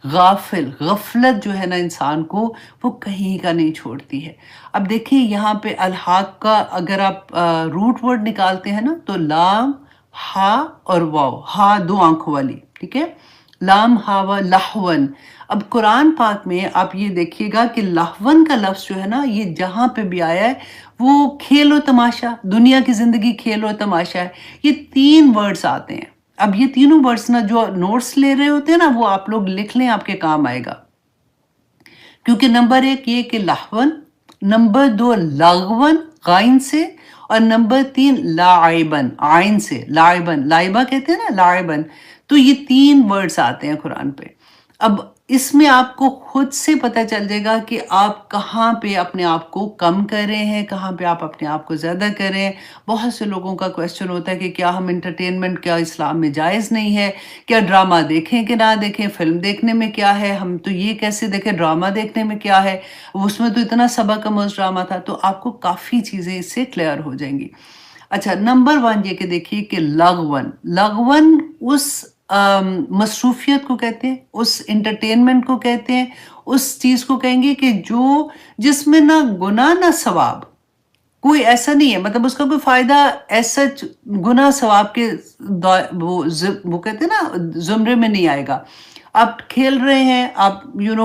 गफलत जो है ना इंसान को वो कहीं का नहीं छोड़ती है। अब देखिए यहाँ पे अल्हाक का अगर आप रूट वर्ड निकालते हैं ना तो लाम, हा और वाव, हा दो आंखों वाली, ठीक है, لام ہاوا لہون. اب قرآن پاک میں آپ یہ دیکھیے گا کہ لہون کا لفظ جو ہے نا یہ جہاں پہ بھی آیا ہے وہ کھیل و تماشا، دنیا کی زندگی کھیل و تماشا ہے. یہ 3 ورڈز آتے ہیں. اب یہ تینوں ورڈز نا جو نوٹس لے رہے ہوتے ہیں نا وہ آپ لوگ لکھ لیں، آپ کے کام آئے گا. کیونکہ نمبر 1 یہ کہ لہون، نمبر 2 لغون غائن سے، اور نمبر 3 لاعبن عین سے. لاعبن، لائبہ کہتے ہیں نا، لاعبن. تو یہ 3 ورڈز آتے ہیں قرآن پہ. اب اس میں آپ کو خود سے پتہ چل جائے گا کہ آپ کہاں پہ اپنے آپ کو کم کر رہے ہیں، کہاں پہ آپ اپنے آپ کو زیادہ کر رہے ہیں. بہت سے لوگوں کا کویسچن ہوتا ہے کہ کیا ہم انٹرٹینمنٹ کیا اسلام میں جائز نہیں ہے، کیا ڈرامہ دیکھیں کہ نہ دیکھیں، فلم دیکھنے میں کیا ہے، ہم تو یہ کیسے دیکھیں، ڈرامہ دیکھنے میں کیا ہے، اس میں تو اتنا سبق آموز ڈرامہ تھا. تو آپ کو کافی چیزیں اس سے کلیئر ہو جائیں گی. اچھا، نمبر 1 یہ کہ دیکھیے کہ لغون، لغون اس مصروفیت کو کہتے ہیں، اس انٹرٹینمنٹ کو کہتے ہیں، اس چیز کو کہیں گے کہ جس میں نہ گناہ نہ ثواب، کوئی ایسا نہیں ہے، مطلب اس کا کوئی فائدہ ایسا گناہ ثواب کے وہ کہتے ہیں نا زمرے میں نہیں آئے گا. آپ کھیل رہے ہیں، آپ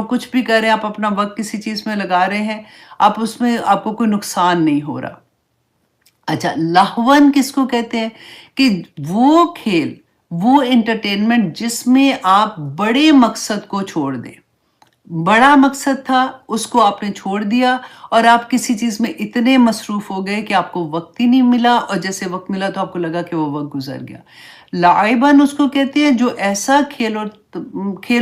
کچھ بھی کر رہے ہیں، آپ اپنا وقت کسی چیز میں لگا رہے ہیں، آپ اس میں آپ کو کوئی نقصان نہیں ہو رہا. اچھا، لہون کس کو کہتے ہیں؟ کہ وہ کھیل، وہ انٹرٹینمنٹ جس میں آپ بڑے مقصد کو چھوڑ دیں. بڑا مقصد تھا اس کو آپ نے چھوڑ دیا اور آپ کسی چیز میں اتنے مصروف ہو گئے کہ آپ کو وقت ہی نہیں ملا، اور جیسے وقت ملا تو آپ کو لگا کہ وہ وقت گزر گیا. لعبن اس کو کہتے ہیں جو ایسا کھیل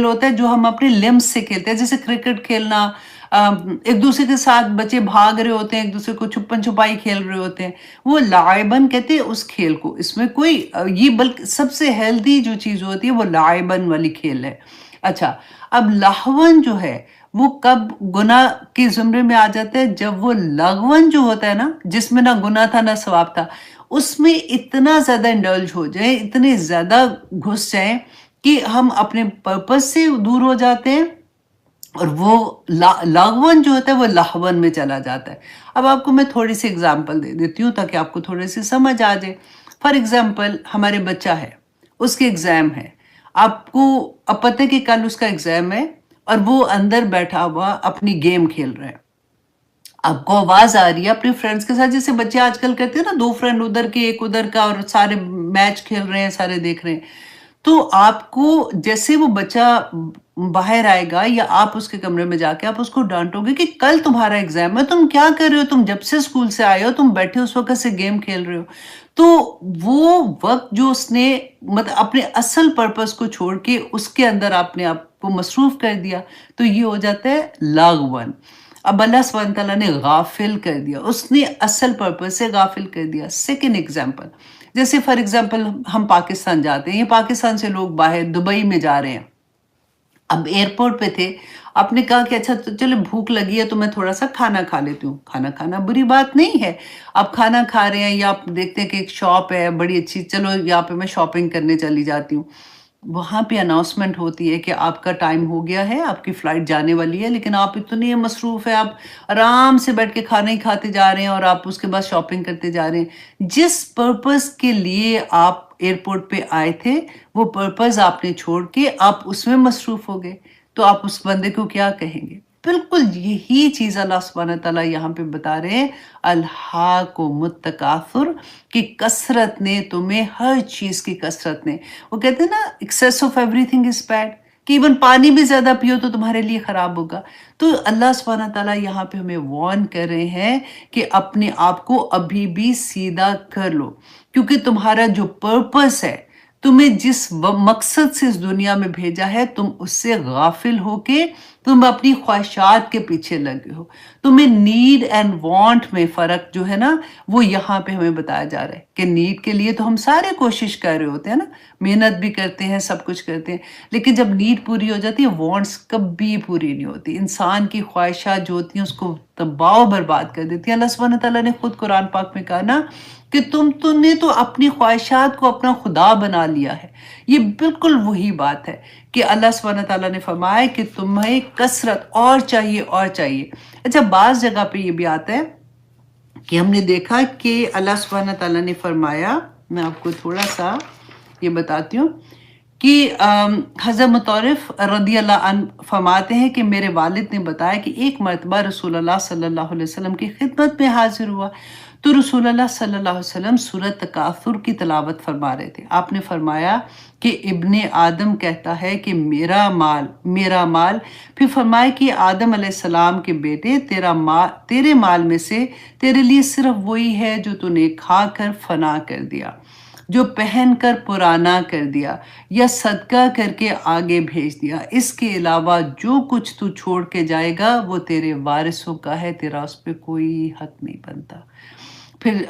ہوتا ہے جو ہم اپنے لمس سے کھیلتے ہیں، جیسے کرکٹ کھیلنا، ایک دوسرے کے ساتھ بچے بھاگ رہے ہوتے ہیں، ایک دوسرے کو چھپن چھپائی کھیل رہے ہوتے ہیں، وہ لعبن کہتے ہیں اس کھیل کو. اس میں کوئی یہ بلکہ سب سے ہیلدی جو چیز ہوتی ہے وہ لعبن والی کھیل ہے. اچھا، اب لہون جو ہے وہ کب گناہ کے زمرے میں آ جاتا ہے؟ جب وہ لغون جو ہوتا ہے نا جس میں نہ گناہ تھا نہ ثواب تھا، اس میں اتنا زیادہ انڈلج ہو جائیں، اتنے زیادہ گھس جائیں کہ ہم اپنے پرپس سے دور ہو جاتے ہیں، اور وہ لغون جو ہوتا ہے وہ لہون میں چلا جاتا ہے. اب آپ کو میں تھوڑی سی اگزامپل دے دیتی ہوں تاکہ آپ کو تھوڑے سی سمجھ آ جائے. فار ایگزامپل، ہمارے بچہ ہے، اس کے ایگزام ہے، آپ کو اب پتہ ہے کہ کل اس کا ایگزام ہے اور وہ اندر بیٹھا ہوا اپنی گیم کھیل رہا ہے. آپ کو آواز آ رہی ہے اپنے فرینڈس کے ساتھ، جیسے بچے آج کل کرتے ہیں نا، 2 فرینڈ ادھر کے ایک ادھر کا، اور سارے میچ کھیل رہے ہیں، سارے دیکھ رہے ہیں. تو آپ کو جیسے وہ بچہ باہر آئے گا یا آپ اس کے کمرے میں جا کے آپ اس کو ڈانٹو گے کہ کل تمہارا ایگزام ہے، تم کیا کر رہے ہو، تم جب سے اسکول سے آئے ہو تم بیٹھے اس وقت سے گیم کھیل رہے ہو. تو وہ وقت جو اس نے مطلب اپنے اصل پرپس کو چھوڑ کے اس کے اندر اپنے آپ کو مصروف کر دیا، تو یہ ہو جاتا ہے لاغون. اب اللہ سبحانہ تعالیٰ نے غافل کر دیا، اس نے اصل پرپس سے غافل کر دیا. سیکنڈ ایگزامپل، جیسے فار ایگزامپل ہم پاکستان جاتے ہیں، یہ پاکستان سے لوگ باہر دبئی میں جا رہے ہیں. اب ایئرپورٹ پہ تھے، آپ نے کہا کہ اچھا چلو بھوک لگی ہے تو میں تھوڑا سا کھانا کھا لیتی ہوں. کھانا کھانا بری بات نہیں ہے، آپ کھانا کھا رہے ہیں یا آپ دیکھتے ہیں کہ ایک شاپ ہے بڑی اچھی، چلو یہاں پہ میں شاپنگ کرنے چلی جاتی ہوں. وہاں پہ اناؤنسمنٹ ہوتی ہے کہ آپ کا ٹائم ہو گیا ہے، آپ کی فلائٹ جانے والی ہے، لیکن آپ اتنے مصروف ہیں، آپ آرام سے بیٹھ کے کھانا ہی کھاتے جا رہے ہیں اور آپ اس کے بعد شاپنگ کرتے جا رہے ہیں. جس پرپس کے لیے آپ ایئرپورٹ پہ آئے تھے وہ پرپس آپ نے چھوڑ کے آپ اس میں مصروف ہو گئے، تو آپ اس بندے کو کیا کہیں گے؟ بالکل یہی چیز اللہ سبحانہ تعالیٰ یہاں پہ بتا رہے ہیں، الہاکم التکاثر، کہ کثرت نے تمہیں، ہر چیز کی کثرت نے، وہ کہتے ہیں نا access of every thing is bad, کہ ایون پانی بھی زیادہ پیو تو تمہارے لیے خراب ہوگا. تو اللہ سبحانہ تعالیٰ یہاں پہ ہمیں وارن کر رہے ہیں کہ اپنے آپ کو ابھی بھی سیدھا کر لو، کیونکہ تمہارا جو پرپس ہے، تمہیں جس مقصد سے اس دنیا میں بھیجا ہے، تم اس سے غافل ہو کے تم اپنی خواہشات کے پیچھے لگے ہو. تمہیں نیڈ اینڈ وانٹ میں فرق جو ہے نا وہ یہاں پہ ہمیں بتایا جا رہا ہے کہ نیڈ کے لیے تو ہم سارے کوشش کر رہے ہوتے ہیں نا، محنت بھی کرتے ہیں، سب کچھ کرتے ہیں، لیکن جب نیڈ پوری ہو جاتی ہے، وانٹس کبھی پوری نہیں ہوتی. انسان کی خواہشات جو ہوتی ہیں اس کو تباہ و برباد کر دیتی ہیں. اللہ سبحانہ تعالیٰ نے خود قرآن پاک میں کہا نا کہ تم نے تو اپنی خواہشات کو اپنا خدا بنا لیا ہے. یہ بالکل وہی بات ہے کہ اللہ سبحانہ تعالیٰ نے فرمایا کہ تمہیں کثرت اور چاہیے اور چاہیے. اچھا، بعض جگہ پہ یہ بھی آتا ہے کہ ہم نے دیکھا کہ اللہ سبحانہ تعالیٰ نے فرمایا، میں آپ کو تھوڑا سا یہ بتاتی ہوں کہ حضرت مطرف رضی اللہ عنہ فرماتے ہیں کہ میرے والد نے بتایا کہ ایک مرتبہ رسول اللہ صلی اللہ علیہ وسلم کی خدمت میں حاضر ہوا تو رسول اللہ صلی اللہ علیہ وسلم سورۃ تکاثر کی تلاوت فرما رہے تھے. آپ نے فرمایا کہ ابن آدم کہتا ہے کہ میرا مال. پھر فرمایا کہ آدم علیہ السلام کے بیٹے تیرے مال میں سے تیرے لیے صرف وہی ہے جو تو نے کھا کر فنا کر دیا، جو پہن کر پرانا کر دیا یا صدقہ کر کے آگے بھیج دیا. اس کے علاوہ جو کچھ تو چھوڑ کے جائے گا وہ تیرے وارثوں کا ہے، تیرا اس پہ کوئی حق نہیں بنتا. پھر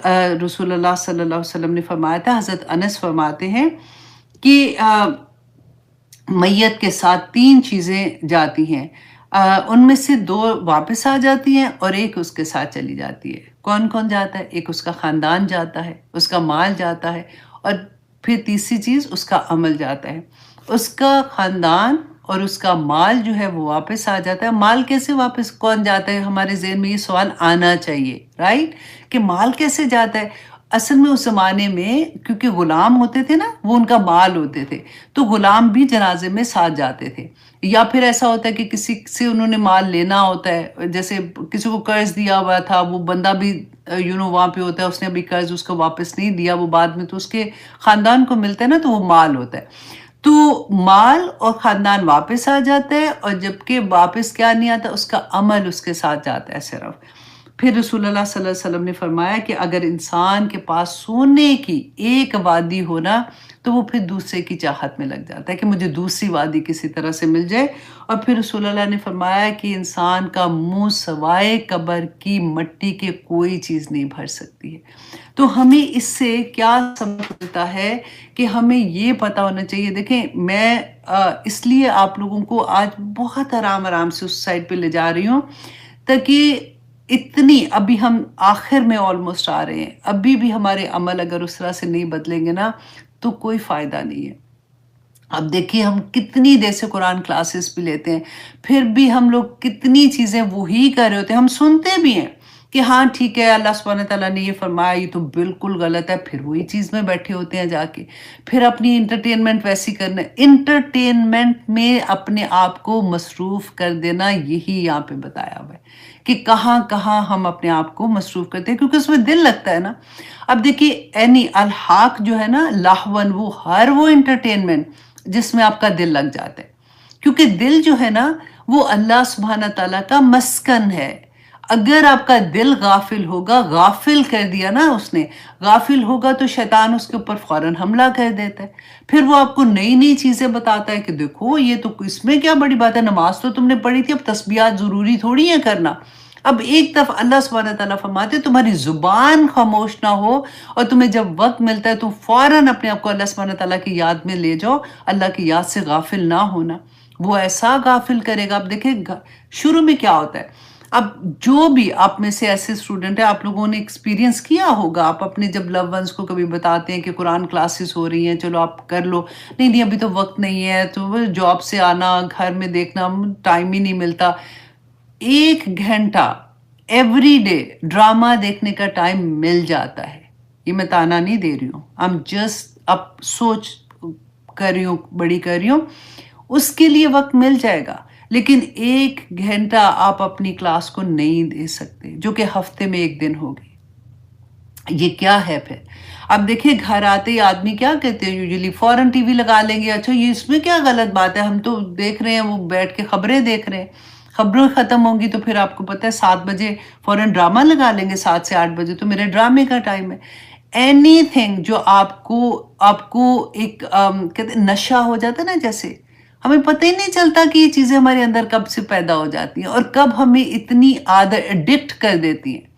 رسول اللہ صلی اللہ علیہ وسلم نے فرمایا تھا، حضرت انس فرماتے ہیں کہ میت کے ساتھ 3 چیزیں جاتی ہیں، ان میں سے 2 واپس آ جاتی ہیں اور ایک اس کے ساتھ چلی جاتی ہے. کون کون جاتا ہے؟ ایک اس کا خاندان جاتا ہے، اس کا مال جاتا ہے، اور پھر تیسری چیز اس کا عمل جاتا ہے. اس کا خاندان اور اس کا مال جو ہے وہ واپس آ جاتا ہے. مال کیسے واپس کون جاتا ہے؟ ہمارے ذہن میں یہ سوال آنا چاہیے، رائٹ، کہ مال کیسے جاتا ہے. اصل میں اس زمانے میں کیونکہ غلام ہوتے تھے نا، وہ ان کا مال ہوتے تھے، تو غلام بھی جنازے میں ساتھ جاتے تھے. یا پھر ایسا ہوتا ہے کہ کسی سے انہوں نے مال لینا ہوتا ہے، جیسے کسی کو قرض دیا ہوا تھا، وہ بندہ بھی وہاں پہ ہوتا ہے، اس نے ابھی قرض اس کو واپس نہیں دیا، وہ بعد میں تو اس کے خاندان کو ملتا ہے نا، تو وہ مال ہوتا ہے. تو مال اور خاندان واپس آ جاتا ہے، اور جبکہ واپس کیا نہیں آتا، اس کا عمل اس کے ساتھ جاتا ہے صرف. پھر رسول اللہ صلی اللہ علیہ وسلم نے فرمایا کہ اگر انسان کے پاس سونے کی ایک وادی ہونا تو وہ پھر دوسرے کی چاہت میں لگ جاتا ہے کہ مجھے دوسری وادی کسی طرح سے مل جائے. اور پھر رسول اللہ نے فرمایا کہ انسان کا منہ سوائے قبر کی مٹی کے کوئی چیز نہیں بھر سکتی ہے. تو ہمیں اس سے کیا سبق ملتا ہے کہ ہمیں یہ پتہ ہونا چاہیے. دیکھیں، میں اس لیے آپ لوگوں کو آج بہت آرام سے اس سائڈ پہ لے جا رہی ہوں تاکہ ابھی ہم آخر میں آلموسٹ آ رہے ہیں، ابھی بھی ہمارے عمل اگر اس طرح سے نہیں بدلیں گے نا تو کوئی فائدہ نہیں ہے. اب دیکھیے ہم کتنی دیر سے قرآن کلاسز بھی لیتے ہیں، پھر بھی ہم لوگ کتنی چیزیں وہی کر رہے ہوتے ہیں. ہم سنتے بھی ہیں کہ ہاں ٹھیک ہے، اللہ سبحانہ تعالیٰ نے یہ فرمایا، یہ تو بالکل غلط ہے، پھر وہی چیز میں بیٹھے ہوتے ہیں جا کے، پھر اپنی انٹرٹینمنٹ ویسی کرنا. انٹرٹینمنٹ میں اپنے آپ کو مصروف کر دینا، یہی یہاں پہ بتایا ہوا ہے کہ کہاں کہاں ہم اپنے آپ کو مصروف کرتے ہیں، کیونکہ اس میں دل لگتا ہے نا. اب دیکھیے الحاق جو ہے نا، لاہون، وہ انٹرٹینمنٹ جس میں آپ کا دل لگ جاتا ہے، کیونکہ دل جو ہے نا وہ اللہ سبحانہ تعالیٰ کا مسکن ہے. اگر آپ کا دل غافل ہوگا، غافل کر دیا نا اس نے، غافل ہوگا تو شیطان اس کے اوپر فوراً حملہ کر دیتا ہے. پھر وہ آپ کو نئی نئی چیزیں بتاتا ہے کہ دیکھو یہ تو، اس میں کیا بڑی بات ہے، نماز تو تم نے پڑھی تھی، اب تسبیحات ضروری تھوڑی ہے کرنا. اب ایک دفعہ اللہ سبحانہ تعالیٰ فرماتے تمہاری زبان خاموش نہ ہو، اور تمہیں جب وقت ملتا ہے تو فوراً اپنے آپ کو اللہ سبحانہ تعالیٰ کی یاد میں لے جاؤ. اللہ کی یاد سے غافل نہ ہونا، وہ ایسا غافل کرے گا. اب دیکھیں شروع میں کیا ہوتا ہے. اب جو بھی آپ میں سے ایسے اسٹوڈنٹ ہیں، آپ لوگوں نے ایکسپیرینس کیا ہوگا، آپ اپنے جب لو ونس کو کبھی بتاتے ہیں کہ قرآن کلاسز ہو رہی ہیں، چلو آپ کر لو، نہیں ابھی تو وقت نہیں ہے، تو وہ جاب سے آنا، گھر میں دیکھنا، ٹائم ہی نہیں ملتا. 1 گھنٹہ ایوری ڈے ڈرامہ دیکھنے کا ٹائم مل جاتا ہے. یہ میں تانا نہیں دے رہی ہوں، جسٹ اب سوچ کر رہی ہوں، بڑی کر رہی ہوں، اس کے لیے وقت مل جائے گا. لیکن 1 گھنٹہ آپ اپنی کلاس کو نہیں دے سکتے، جو کہ ہفتے میں 1 دن ہوگی. یہ کیا ہے پھر؟ اب دیکھیں گھر آتے ہی آدمی کیا کہتے ہیں، یوزلی فوراً ٹی وی لگا لیں گے. اچھا یہ اس میں کیا غلط بات ہے، ہم تو دیکھ رہے ہیں، وہ بیٹھ کے خبریں دیکھ رہے ہیں، خبریں ختم ہوں گی تو پھر آپ کو پتہ ہے 7 بجے فوراً ڈرامہ لگا لیں گے، 7 سے 8 بجے تو میرے ڈرامے کا ٹائم ہے. اینی تھنگ جو آپ کو ایک کہتے ہیں نشہ ہو جاتا ہے نا، جیسے ہمیں پتہ ہی نہیں چلتا کہ یہ چیزیں ہمارے اندر کب سے پیدا ہو جاتی ہیں اور کب ہمیں اتنی ایڈکٹ کر دیتی ہیں.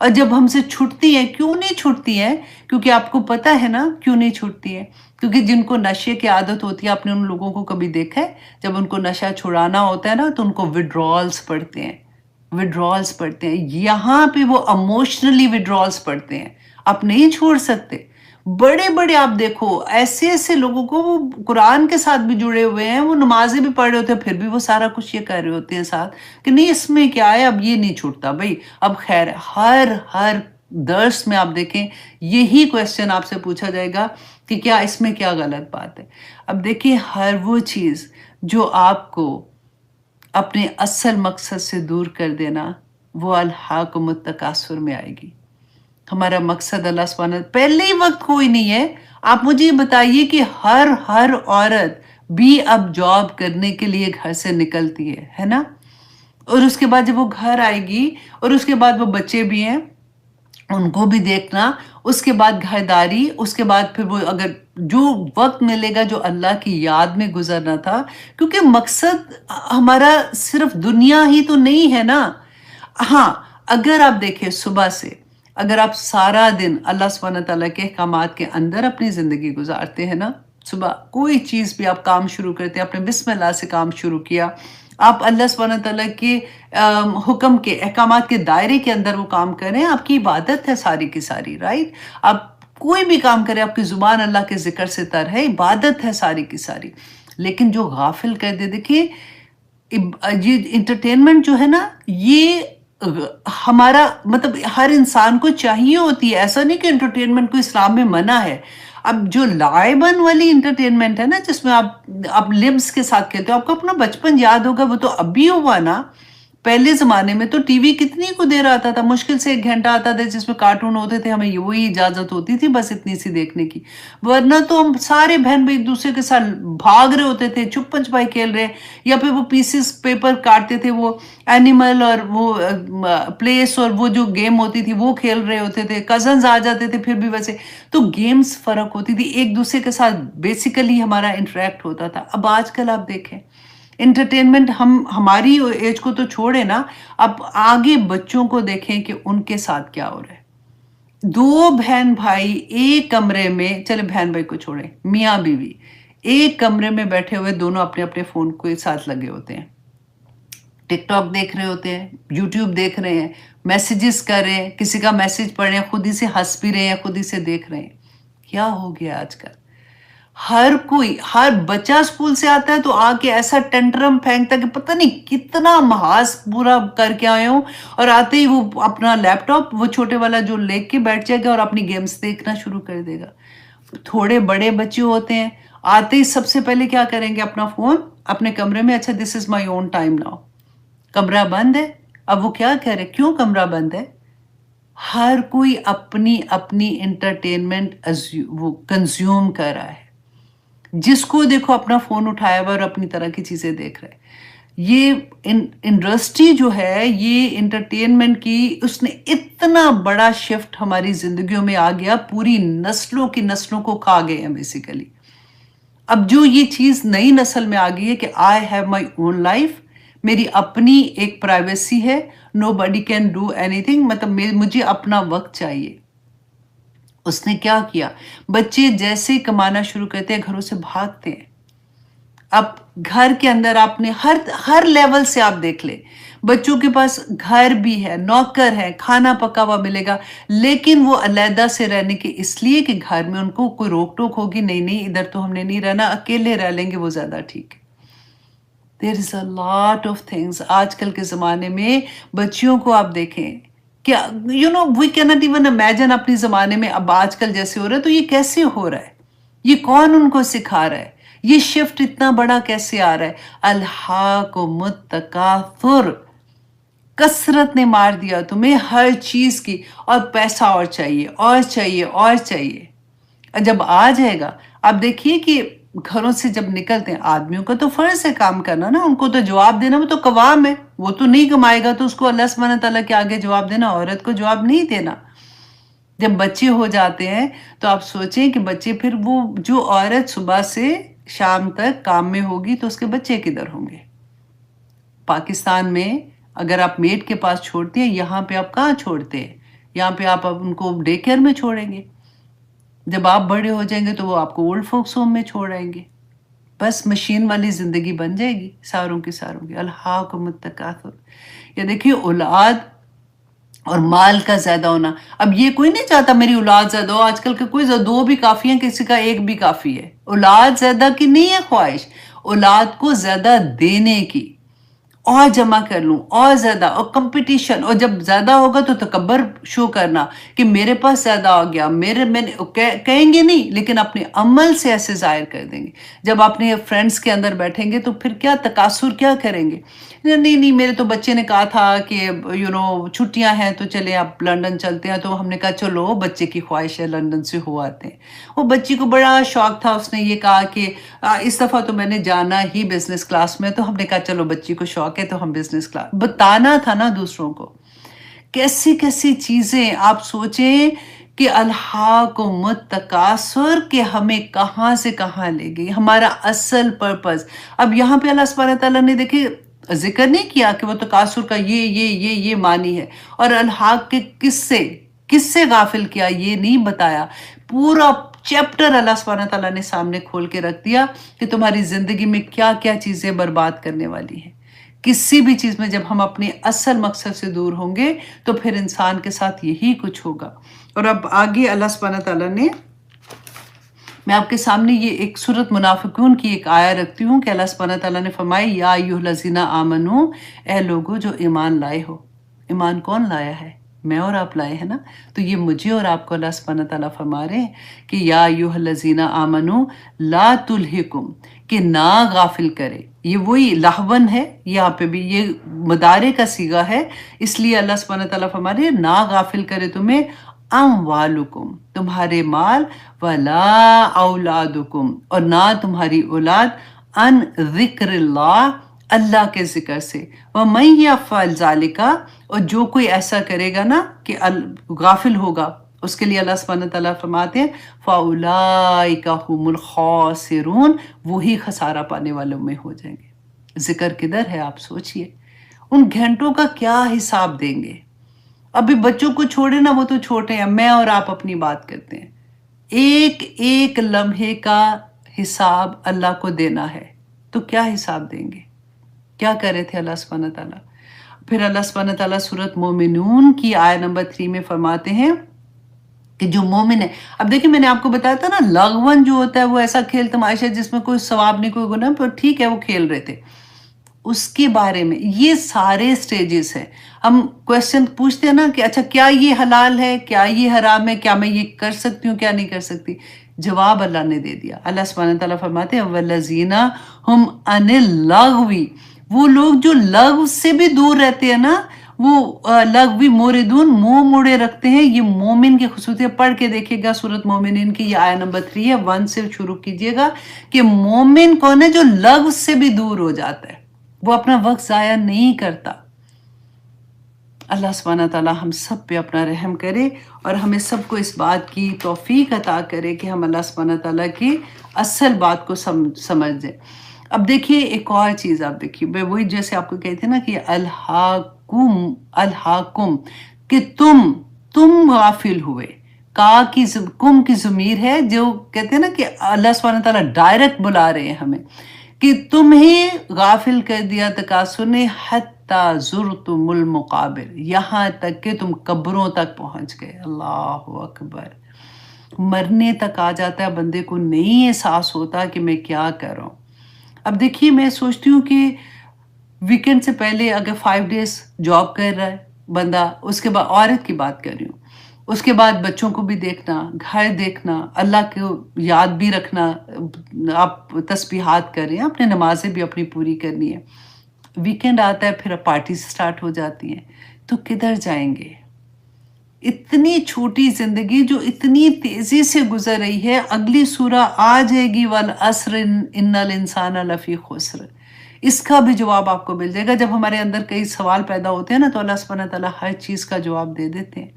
اور جب ہم سے چھٹتی ہیں، کیوں نہیں چھٹتی ہیں؟ کیونکہ آپ کو پتہ ہے نا کیوں نہیں چھٹتی ہیں. کیونکہ جن کو نشے کی عادت ہوتی ہے، آپ نے ان لوگوں کو کبھی دیکھا ہے جب ان کو نشہ چھڑانا ہوتا ہے نا تو ان کو وڈرالز پڑتے ہیں. یہاں پہ وہ ایموشنلی وڈرالز پڑتے ہیں، آپ نہیں چھوڑ سکتے. بڑے آپ دیکھو ایسے لوگوں کو، وہ قرآن کے ساتھ بھی جڑے ہوئے ہیں، وہ نمازیں بھی پڑھ رہے ہوتے ہیں، پھر بھی وہ سارا کچھ یہ کر رہے ہوتے ہیں ساتھ کہ نہیں اس میں کیا ہے، اب یہ نہیں چھوٹتا بھائی. اب خیر ہر दर्स में आप देखें, यही क्वेश्चन आपसे पूछा जाएगा कि क्या इसमें क्या गलत बात है? अब देखिए, हर वो चीज़ जो आपको अपने असल मकसद से दूर कर देना, वो अल्हाकुमुत तकासुर में आएगी। हमारा मकसद अल्लाह सुब्हानहू पहले ही वक़्त कोई नहीं है। आप मुझे ये बताइए कि हर औरत भी अब जॉब करने के लिए घर से निकलती है ना? और उसके बाद जब वो घर आएगी और उसके बाद वो बच्चे भी हैं, उनको भी देखना, उसके बाद घरदारी, उसके बाद फिर वो अगर जो वक़्त मिलेगा जो अल्लाह की याद में गुज़रना था, क्योंकि मकसद हमारा सिर्फ़ दुनिया ही तो नहीं है ना। हाँ, अगर आप देखें सुबह से, अगर आप सारा दिन अल्लाह सुब्हानहू तआला के अहकामात के अंदर अपनी ज़िंदगी गुज़ारते हैं ना, सुबह कोई चीज़ भी आप काम शुरू करते हैं, आपने बिस्मिल्लाह से काम शुरू किया, आप अल्लाह सुब्हानहू तआला के हुक्म के अहकामात के दायरे के अंदर वो काम कर रहे हैं, आपकी इबादत है सारी की सारी, राइट? आप कोई भी काम करें, आपकी ज़ुबान अल्लाह के ज़िक्र से तर है, इबादत है सारी की सारी। लेकिन जो गाफ़िल कर दे, देखिए ये एंटरटेनमेंट जो है ना, ये हमारा मतलब हर इंसान को चाहिए होती है। ऐसा नहीं कि एंटरटेनमेंट को इस्लाम में मना है। अब जो लाइबन वाली एंटरटेनमेंट है ना, जिसमें आप लिम्स के साथ खेलते हो, आपको अपना बचपन याद होगा, वो तो अब भी हुआ ना। पहले ज़माने में तो टीवी कितनी को देर आता था, मुश्किल से 1 घंटा आता था जिसमें कार्टून होते थे, हमें वही इजाज़त होती थी बस इतनी सी देखने की। वरना तो हम सारे बहन-भाई एक-दूसरे के साथ भाग रहे होते थे, छुपन-छुपाई खेल रहे, या फिर वो पीसेस पेपर काटते थे, वो एनिमल और वो प्लेस और वो जो गेम होती थी वो खेल रहे होते थे। कज़न्स आ जाते थे फिर भी वैसे। तो गेम्स फ़र्क होती थी, एक-दूसरे के साथ बेसिकली हमारा इंटरैक्ट होता था। अब आजकल आप देखें, एंटरटेनमेंट हम हमारी एज को तो छोड़े ना, अब आगे बच्चों को देखें कि उनके साथ क्या हो रहा है। 2 बहन-भाई एक कमरे में, चले बहन-भाई को छोड़ें, मियाँ-बीवी एक कमरे में बैठे हुए दोनों अपने-अपने फ़ोन के साथ लगे होते हैं। टिकटॉक देख रहे होते हैं, यूट्यूब देख रहे हैं, मैसेजेस कर रहे हैं, किसी का मैसेज पढ़ रहे हैं, खुद ही से हँस भी रहे हैं, खुद ही से देख रहे हैं। क्या हो गया आजकल? हर कोई, हर बच्चा स्कूल से आता है तो आके ऐसा टेंट्रम फेंकता है कि पता नहीं कितना महाज पूरा करके आए हूँ, और आते ही वो अपना लैपटॉप वो छोटे वाला जो लेके बैठ जाएगा और अपनी गेम्स देखना शुरू कर देगा। थोड़े बड़े बच्चे होते हैं, आते ही सबसे पहले क्या करेंगे, अपना फ़ोन अपने कमरे में, अच्छा this is my own time now. कमरा बंद है, अब वो क्या कह रहे, क्यों कमरा बंद है? हर कोई अपनी एंटरटेनमेंट वो कंज्यूम कर रहा है। जिसको देखो अपना फ़ोन उठाया हुआ और अपनी तरह की चीज़ें देख रहा है। ये इंडस्ट्री जो है, ये एंटरटेनमेंट की, उसने इतना बड़ा शिफ्ट हमारी ज़िंदगियों में आ गया, पूरी नस्लों की नस्लों को खा गए हैं बेसिकली। अब जो ये चीज़ नई नस्ल में आ गई है कि I have my own life, मेरी अपनी एक प्राइवेसी है, नोबडी कैन डू एनीथिंग, मतलब मुझे अपना वक़्त चाहिए। उसने क्या किया, बच्चे जैसे ही कमाना शुरू करते हैं, घरों से भागते हैं। अब घर के अंदर आपने हर लेवल से आप देख ले, बच्चों के पास घर भी है, नौकर है, खाना पका हुआ मिलेगा, लेकिन वो अलहदा से रहने के इसलिए कि घर में उनको कोई रोक-टोक होगी, नहीं, इधर तो हमने नहीं रहना, अकेले रह लेंगे, वो ज़्यादा ठीक है। There is a lot of things आजकल के ज़माने में। बच्चियों को आप देखें, क्या we can not even imagine अपने ज़माने में अब आजकल जैसे हो रहा है, तो ये कैसे हो रहा है? ये कौन उनको सिखा रहा है? ये शिफ्ट इतना बड़ा कैसे आ रहा है? अल्हाकुमुत तकासुर, कसरत ने मार दिया तुम्हें हर चीज़ की, और पैसा और चाहिए और चाहिए और चाहिए। जब आ जाएगा, आप देखिए कि घरों से जब निकलते हैं, आदमियों का तो फ़र्ज़ है काम करना ना, उनको तो जवाब देना, वो तो कवाम है, वो तो नहीं कमाएगा तो उसको अल्लाह सुब्हानहू तआला के आगे जवाब देना, औरत को जवाब नहीं देना। जब बच्चे हो जाते हैं तो आप सोचें कि बच्चे, फिर वो जो औरत सुबह से शाम तक काम में होगी तो उसके बच्चे किधर होंगे? पाकिस्तान में अगर आप मेड के पास छोड़ते हैं, यहाँ पे आप कहाँ छोड़ते हैं? यहाँ पे आप उनको डे केयर में छोड़ेंगे। जब आप बड़े हो जाएंगे तो वो आपको ओल्ड फोक्स होम में छोड़ आएंगे। बस मशीन वाली ज़िंदगी बन जाएगी सारों की सारों की। अल्हाकुमुत तकासुर। या देखिए, औलाद और माल का ज़्यादा होना। अब ये कोई नहीं चाहता मेरी औलाद ज़्यादा हो, आजकल का कोई 2 भी काफ़ी है, किसी का 1 भी काफ़ी है। औलाद ज़्यादा की नहीं है ख्वाहिश, औलाद को ज़्यादा देने की। اور جمع کر لوں اور زیادہ، اور کمپٹیشن، اور جب زیادہ ہوگا تو تکبر شو کرنا کہ میرے پاس زیادہ آ گیا، کہیں گے نہیں لیکن اپنے عمل سے ایسے ظاہر کر دیں گے. جب اپنے فرینڈس کے اندر بیٹھیں گے تو پھر کیا تکاثر کیا کریں گے؟ نہیں نہیں، میرے تو بچے نے کہا تھا کہ چھٹیاں ہیں تو چلے اب لندن چلتے ہیں، تو ہم نے کہا چلو بچے کی خواہش ہے لندن سے ہو آتے ہیں. وہ بچی کو بڑا شوق تھا، اس نے یہ کہا کہ اس دفعہ تو میں نے جانا ہی بزنس کلاس میں، تو ہم نے کہا چلو بچی کو شوق ہے تو ہم بزنس کلاس. بتانا تھا نا دوسروں کو. کیسی کیسی چیزیں آپ سوچیں کہ الہاکم التکاثر کہ ہمیں کہاں سے کہاں لے گئی، ہمارا اصل پرپز. اب یہاں پہ اللہ سبحانہ تعالیٰ نے دیکھیں ذکر نہیں کیا کہ وہ تکاثر کا یہ معنی ہے، اور الحاق کے کس سے غافل کیا یہ نہیں بتایا. پورا چیپٹر اللہ سبحانہ تعالیٰ نے سامنے کھول کے رکھ دیا کہ تمہاری زندگی میں کیا کیا چیزیں برباد کرنے والی ہیں. کسی بھی چیز میں جب ہم اپنے اصل مقصد سے دور ہوں گے تو پھر انسان کے ساتھ یہی کچھ ہوگا. اور اب آگے اللہ سبحانہ تعالیٰ نے، میں آپ کے سامنے یہ ایک سورۃ منافقون کی ایک آیہ رکھتی ہوں کہ اللہ سبحانہ تعالیٰ نے فرمائی یا ایھا الذین آمنو، اے لوگو جو ایمان لائے ہو. ایمان کون لایا ہے؟ میں اور آپ لائے ہیں نا. تو یہ مجھے اور آپ کو اللہ سبحانہ تعالیٰ فرما رہے ہیں کہ یا ایھا الذین آمنو لا تلہکم، کہ نہ غافل کرے. یہ وہی لہون ہے، یہاں پہ بھی یہ مدارے کا صیغہ ہے، اس لیے اللہ سبحانہ تعالیٰ فرما رہے ہیں نہ غافل کرے تمہیں اموالکم، تمہارے مال، ولا اولادکم، اور نہ تمہاری اولاد، ان ذکر اللہ، اللہ کے ذکر سے. وَمَن يَفْعَلْ ذَلِكَ، اور جو کوئی ایسا کرے گا نا کہ غافل ہوگا، اس کے لیے اللہ سبحانہ تعالیٰ فرماتے ہیں فَأُولَئِكَ هُمُ الْخَاسِرُونَ، وہی خسارہ پانے والوں میں ہو جائیں گے. ذکر کدھر ہے آپ سوچئے، ان گھنٹوں کا کیا حساب دیں گے؟ ابھی بچوں کو چھوڑے نا، وہ تو چھوٹے ہیں، میں اور آپ اپنی بات کرتے ہیں. ایک ایک لمحے کا حساب اللہ کو دینا ہے، تو کیا حساب دیں گے؟ کیا کر رہے تھے اللہ سبحانہ تعالیٰ؟ پھر اللہ سبحانہ تعالیٰ سورۃ مومنون کی آیہ نمبر 3 میں فرماتے ہیں کہ جو مومن ہے، اب دیکھیں میں نے آپ کو بتایا تھا نا لغون جو ہوتا ہے وہ ایسا کھیل تماشا جس میں کوئی ثواب نہیں کوئی گناہ، پر ٹھیک ہے وہ کھیل رہے تھے. اس کے بارے میں یہ سارے سٹیجز ہیں. ہم کویسچن پوچھتے ہیں نا کہ اچھا کیا یہ حلال ہے، کیا یہ حرام ہے، کیا میں یہ کر سکتی ہوں، کیا نہیں کر سکتی. جواب اللہ نے دے دیا. اللہ سبحانہ تعالیٰ فرماتے ہیں وَالَّذِينَ هُمْ عَنِ اللَّغْوِ، وہ لوگ جو لغو سے بھی دور رہتے ہیں نا، وہ لغوی موردون، منہ موڑے رکھتے ہیں. یہ مومن کی خصوصیت پڑھ کے دیکھیے گا سورۃ مومنین کی، یہ آیہ نمبر 3 ہے، 1 سے شروع کیجئے گا کہ مومن کون ہے؟ جو لغو سے بھی دور ہو جاتا ہے، وہ اپنا وقت ضائع نہیں کرتا. اللہ سبحانہ تعالیٰ ہم سب پہ اپنا رحم کرے اور ہمیں سب کو اس بات کی توفیق عطا کرے کہ ہم اللہ سبحانہ تعالیٰ کی اصل بات کو سمجھ دیں. اب دیکھیے ایک اور چیز، آپ دیکھیے وہی جیسے آپ کو کہتے ہیں نا کہ الحاکم کہ تم غافل ہوئے. کم کی ضمیر ہے، جو کہتے ہیں نا کہ اللہ سبحانہ تعالیٰ ڈائریکٹ بلا رہے ہیں ہمیں کہ تمہیں غافل کر دیا تکاثر نے، حتی زرتم المقابر، یہاں تک کہ تم قبروں تک پہنچ گئے. اللہ اکبر. مرنے تک آ جاتا ہے بندے کو، نہیں احساس ہوتا کہ میں کیا کر رہا ہوں. اب دیکھیے میں سوچتی ہوں کہ ویکنڈ سے پہلے اگر 5 days جاب کر رہا ہے بندہ، اس کے بعد عورت کی بات کر رہی ہوں، اس کے بعد بچوں کو بھی دیکھنا، گھر دیکھنا، اللہ کو یاد بھی رکھنا، آپ تسبیحات کر رہے ہیں، اپنے نمازیں بھی اپنی پوری کرنی ہے. ویکنڈ آتا ہے پھر پارٹی سٹارٹ ہو جاتی ہیں، تو کدھر جائیں گے؟ اتنی چھوٹی زندگی جو اتنی تیزی سے گزر رہی ہے. اگلی سورہ آ جائے گی والعصر ان الانسان لفی خسر، اس کا بھی جواب آپ کو مل جائے گا. جب ہمارے اندر کئی سوال پیدا ہوتے ہیں نا تو اللہ سبحانہ تعالیٰ ہر چیز کا جواب دے دیتے ہیں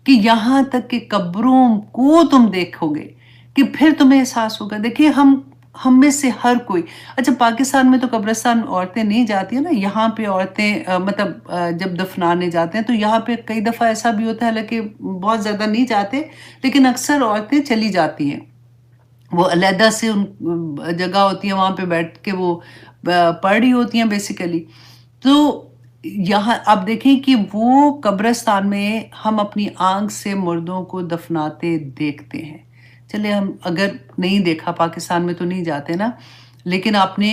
کہ یہاں تک کہ قبروں کو تم دیکھو گے کہ پھر تمہیں احساس ہوگا. دیکھیے ہم میں سے ہر کوئی، اچھا پاکستان میں تو قبرستان عورتیں نہیں جاتی ہیں نا، یہاں پہ عورتیں مطلب جب دفنانے جاتے ہیں تو یہاں پہ کئی دفعہ ایسا بھی ہوتا ہے، حالانکہ بہت زیادہ نہیں جاتے لیکن اکثر عورتیں چلی جاتی ہیں. وہ علیحدہ سے ان جگہ ہوتی ہیں، وہاں پہ بیٹھ کے وہ پڑھ رہی ہوتی ہیں بیسیکلی. تو یہاں آپ دیکھیں کہ وہ قبرستان میں ہم اپنی آنکھ سے مردوں کو دفناتے دیکھتے ہیں. چلے ہم اگر نہیں دیکھا، پاکستان میں تو نہیں جاتے نا، لیکن آپ نے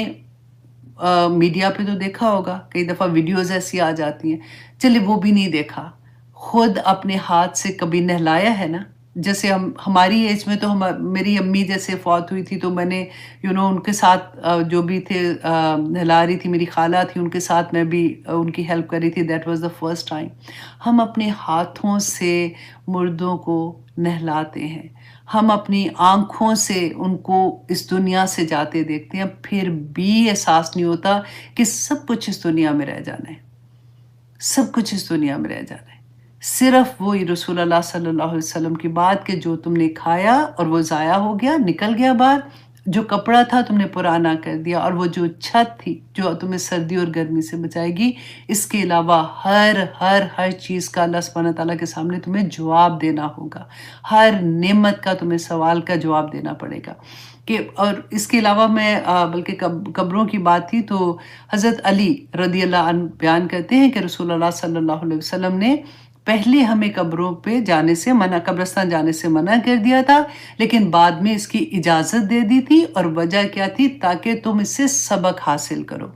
मीडिया पे तो देखा होगा, कई दफ़ा वीडियोज़ ऐसी आ जाती हैं। चलिए वो भी नहीं देखा, खुद अपने हाथ से कभी नहलाया है ना? जैसे हम हमारी एज में तो हम मेरी अम्मी जैसे फ़ौत हुई थी तो मैंने उनके साथ जो भी थे नहला रही थी, मेरी खाला थी उनके साथ मैं भी उनकी हेल्प कर रही थी, that was the first time. हम अपने हाथों से मुर्दों को नहलाते हैं। हम अपनी आँखों से उनको इस दुनिया से जाते देखते हैं, फिर भी एहसास नहीं होता कि सब कुछ इस दुनिया में रह जाना है। सब कुछ इस दुनिया में रह जाना है। सिर्फ़ वही रसूल अल्लाह सल्लल्लाहु अलैहि वसल्लम की बात कि जो तुमने खाया और वो ज़ाया हो गया, निकल गया बाहर, जो कपड़ा था तुमने पुराना कर दिया और वो जो छत थी, जो तुम्हें सर्दी और गर्मी से बचाएगी, इसके अलावा हर चीज़ का अल्लाह सुब्हानहू तआला के सामने तुम्हें जवाब देना होगा। हर नेमत का तुम्हें सवाल का जवाब देना पड़ेगा। कि और इसके अलावा मैं बल्कि कब्रों की बात थी तो हज़रत अली रज़ियल्लाहु अन्हु बयान करते हैं कि रसूल अल्लाह सल्लल्लाहु अलैहि वसल्लम ने पहले हमें कब्रों पे जाने से मना कब्रिस्तान जाने से मना कर दिया था, लेकिन बाद में इसकी इजाज़त दे दी थी और वजह क्या थी? ताकि तुम इससे सबक हासिल करो।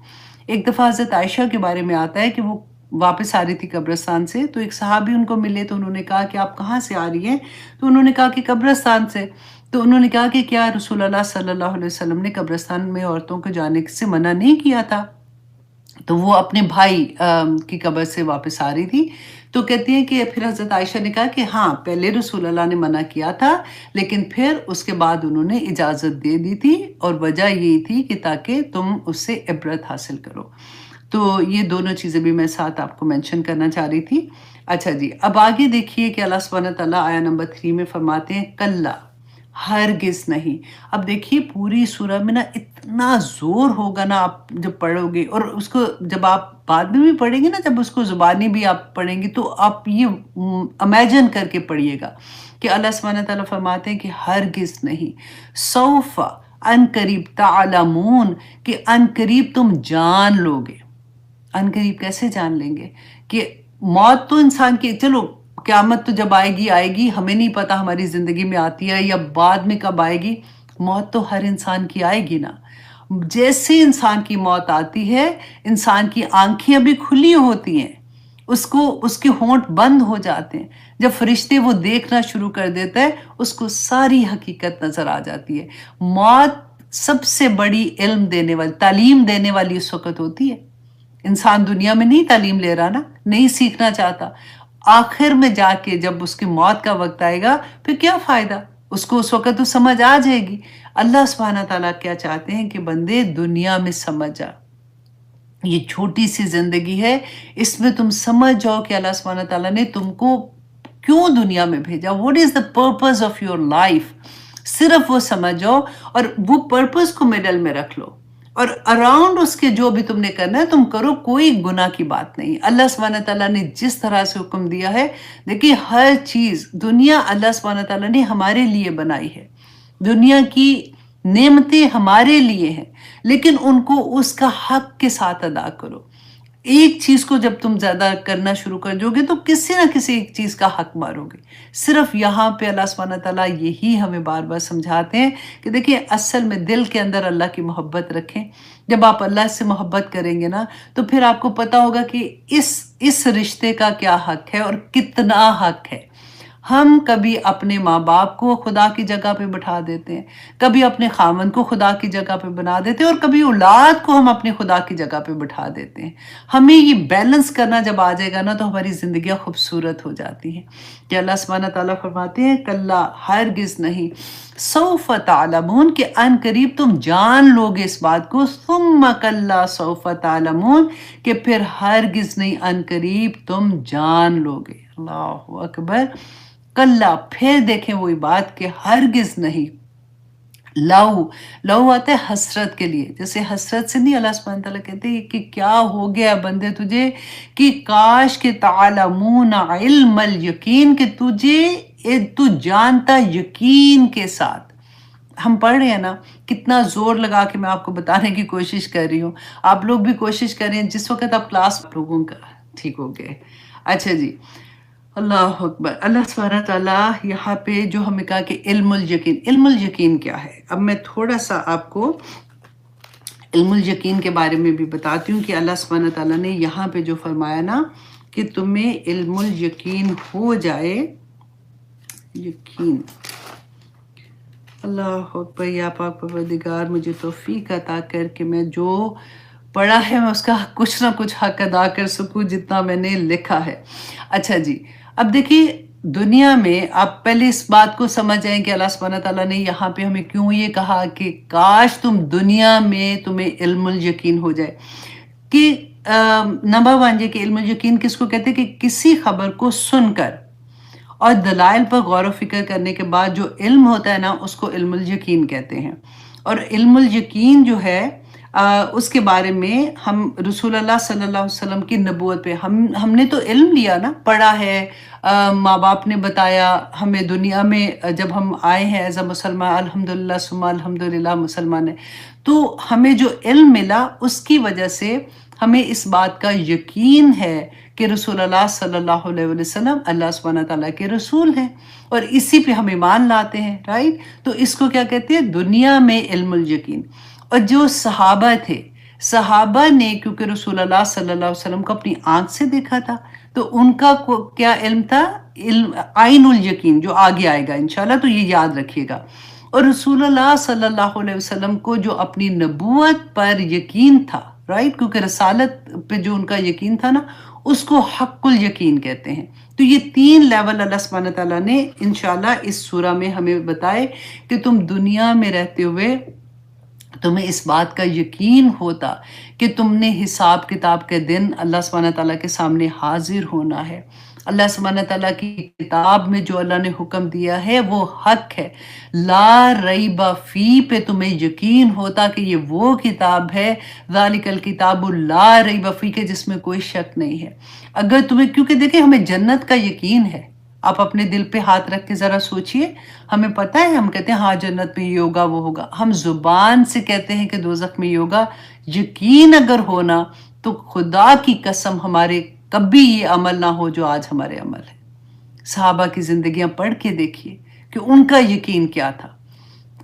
एक दफ़ा हज़रत आयशा के बारे में आता है कि वो वापस आ रही थी कब्रिस्तान से, तो एक सहाबी उनको मिले तो उन्होंने कहा कि आप कहाँ से आ रही हैं? तो उन्होंने कहा कि कब्रिस्तान से। तो उन्होंने कहा कि क्या रसूल अल्लाह सल्लल्लाहु अलैहि वसल्लम ने कब्रिस्तान में औरतों को जाने से मना नहीं किया था? तो वो अपने भाई की कब्र से वापस आ रही थी, तो कहती हैं कि फिर हज़रत आयशा ने कहा कि हाँ, पहले रसूल अल्लाह ने मना किया था, लेकिन फिर उसके बाद उन्होंने इजाज़त दे दी थी और वजह यही थी कि ताकि तुम उससे इबरत हासिल करो। तो ये दोनों चीज़ें भी मैं साथ आपको मेंशन करना चाह रही थी। अच्छा जी, अब आगे देखिए कि अल्लाह सुब्हानहू तआला आया नंबर 3 में फरमाते हैं, कल्ला, हरगिज़ नहीं। अब देखिए पूरी सूरह में ना इतना ज़ोर होगा ना आप जब पढ़ोगे और उसको जब आप बाद में भी पढ़ेंगे ना, जब उसको ज़ुबानी भी आप पढ़ेंगे तो आप ये इमेजिन करके पढ़िएगा कि अल्लाह सुब्हानहू तआला फरमाते हैं कि हरगिज़ नहीं, सौफ़ा अनकरीब तालमून कि अनकरीब तुम जान लोगे। अनकरीब कैसे जान लेंगे? कि मौत तो इंसान की चलो क़यामत तो जब आएगी, आएगी, हमें नहीं पता हमारी ज़िंदगी में आती है या बाद में कब आएगी, मौत तो हर इंसान की आएगी ना। जैसे इंसान की मौत आती है, इंसान की आँखें अभी खुली होती हैं, उसको उसके होंठ बंद हो जाते हैं। जब फ़रिश्ते वो देखना शुरू कर देता है, उसको सारी हकीकत नज़र आ जाती है। मौत सबसे बड़ी इल्म देने वाली, तालीम देने वाली उस वक़्त होती है। इंसान दुनिया में नहीं तालीम ले रहा ना, नहीं सीखना चाहता। आखिर में जाके जब उसकी मौत का वक़्त आएगा, फिर क्या फ़ायदा? उसको उस वक़्त तो समझ आ जाएगी। अल्लाह सुब्हानहू तआला क्या चाहते हैं कि बंदे दुनिया में समझ जा। ये छोटी-सी ज़िंदगी है, इसमें तुम समझ जाओ कि अल्लाह सुब्हानहू तआला ने तुमको क्यों दुनिया में भेजा? What is the purpose of your life? सिर्फ़ वो समझ जाओ और वो पर्पज़ को मिडल में रख लो। और अराउंड उसके जो भी तुमने करना है तुम करो, कोई गुनाह की बात नहीं। अल्लाह सुब्हानहू तआला ने जिस तरह से हुक्म दिया है, देखिए हर चीज़ दुनिया अल्लाह सुब्हानहू तआला ने हमारे लिए बनाई है। दुनिया की नेमतें हमारे लिए हैं, लेकिन उनको उसका हक के साथ अदा करो। एक चीज़ को जब तुम ज़्यादा करना शुरू कर दोगे तो किसी ना किसी एक चीज़ का हक मारोगे। सिर्फ़ यहाँ पे अल्लाह सुब्हानहू तआला यही हमें बार-बार समझाते हैं कि देखिए असल में दिल के अंदर अल्लाह की मोहब्बत रखें। जब आप अल्लाह से मोहब्बत करेंगे ना, तो फिर आपको पता होगा कि इस रिश्ते का क्या हक है और कितना हक है। हम कभी अपने माँ-बाप को खुदा की जगह पे बिठा देते हैं, कभी अपने ख़ावंद को खुदा की जगह पे बना देते हैं और कभी औलाद को हम अपने खुदा की जगह पे बिठा देते हैं। हमें ये बैलेंस करना जब आ जाएगा ना, तो हमारी ज़िंदगियाँ खूबसूरत हो जाती हैं। कि अल्लाह सुब्हानहू तआला फरमाते हैं, कल्ला हरगिज़ नहीं, सौफ़ तअलमून कि अनकरीब तुम जान लोगे इस बात को, सुम्मा कल्ला सौफ़ तअलमून कि फिर हरगिज़ नहीं अनकरीब तुम जान लोगे। अल्लाहु अकबर। कल्ला, फिर देखें वही बात कि हरगिज़ नहीं। लऊ आता है हसरत के लिए, जैसे हसरत से नहीं अल्लाह सुब्हानहू तआला कहते हैं कि क्या हो गया बंदे तुझे कि काश के तालमून इल्मल यकीन कि तू जानता यकीन के साथ। हम पढ़ रहे हैं ना, कितना ज़ोर लगा के मैं आपको बताने की कोशिश कर रही हूँ। आप लोग भी कोशिश करें, जिस वक़्त आप क्लास लोगों का ठीक हो गए। अच्छा जी, अल्लाह अकबर। अल्लाह सुब्हानहू तआला यहाँ पे जो हमें कहा कि इल्मुल यकीन क्या है? अब मैं थोड़ा-सा आपको علم یقین کے بارے میں بھی بتاتی ہوں کہ اللہ سبحانہ تعالیٰ نے یہاں پہ جو فرمایا نا کہ تمہیں علم یقین ہو جائے، یقین، اللہ اکبر، یا پاک پروردگار مجھے توفیق عطا کر کہ میں جو پڑھا ہے میں اس کا کچھ نہ کچھ حق ادا کر سکوں جتنا میں نے لکھا ہے۔ اچھا جی، اب دیکھیے دنیا میں آپ پہلے اس بات کو سمجھ جائیں کہ اللہ سبحانہ تعالیٰ نے یہاں پہ ہمیں کیوں یہ کہا کہ کاش تم دنیا میں تمہیں علم الیقین ہو جائے، کہ نمبر 1 یہ کہ علم الیقین کس کو کہتے ہیں کہ کسی خبر کو سن کر اور دلائل پر غور و فکر کرنے کے بعد جو علم ہوتا ہے نا اس کو علم الیقین کہتے ہیں۔ اور علم الیقین جو ہے اس کے بارے میں ہم رسول اللہ صلی اللہ علیہ وسلم کی نبوت پہ ہم نے تو علم لیا نا، پڑھا ہے، ماں باپ نے بتایا ہمیں، دنیا میں جب ہم آئے ہیں ایز اے مسلمان، الحمدللہ ثم الحمدللہ مسلمان ہے، تو ہمیں جو علم ملا اس کی وجہ سے ہمیں اس بات کا یقین ہے کہ رسول اللہ صلی اللہ علیہ وسلم اللہ سبحانہ تعالیٰ کے رسول ہیں، اور اسی پہ ہم ایمان لاتے ہیں، رائٹ؟ تو اس کو کیا کہتے ہیں؟ دنیا میں علم الیقین۔ اور جو صحابہ تھے، صحابہ نے کیونکہ رسول اللہ صلی اللہ علیہ وسلم کو اپنی آنکھ سے دیکھا تھا، تو ان کا کیا علم تھا؟ علم عین الیقین، جو آگے آئے گا انشاءاللہ، تو یہ یاد رکھیے گا۔ اور رسول اللہ صلی اللہ علیہ وسلم کو جو اپنی نبوت پر یقین تھا، رائٹ، کیونکہ رسالت پہ جو ان کا یقین تھا نا اس کو حق الیقین کہتے ہیں۔ تو یہ 3 لیول اللہ سبحانہ تعالیٰ نے انشاءاللہ اس سورہ میں ہمیں بتائے کہ تم دنیا میں رہتے ہوئے تمہیں اس بات کا یقین ہوتا کہ تم نے حساب کتاب کے دن اللہ سبحانہ تعالیٰ کے سامنے حاضر ہونا ہے۔ اللہ سبحانہ تعالیٰ کی کتاب میں جو اللہ نے حکم دیا ہے وہ حق ہے، لا ریب فی پہ تمہیں یقین ہوتا کہ یہ وہ کتاب ہے، ذالک الکتاب لا ریب فی، کے جس میں کوئی شک نہیں ہے۔ اگر تمہیں، کیونکہ دیکھیں ہمیں جنت کا یقین ہے، آپ اپنے دل پہ ہاتھ رکھ کے ذرا سوچئے، ہمیں پتہ ہے، ہم کہتے ہیں ہاں جنت میں یہ ہوگا وہ ہوگا، ہم زبان سے کہتے ہیں کہ دوزخ میں یہ ہوگا، یقین اگر ہونا تو خدا کی قسم ہمارے کبھی یہ عمل نہ ہو جو آج ہمارے عمل ہے۔ صحابہ کی زندگیاں پڑھ کے دیکھیے کہ ان کا یقین کیا تھا۔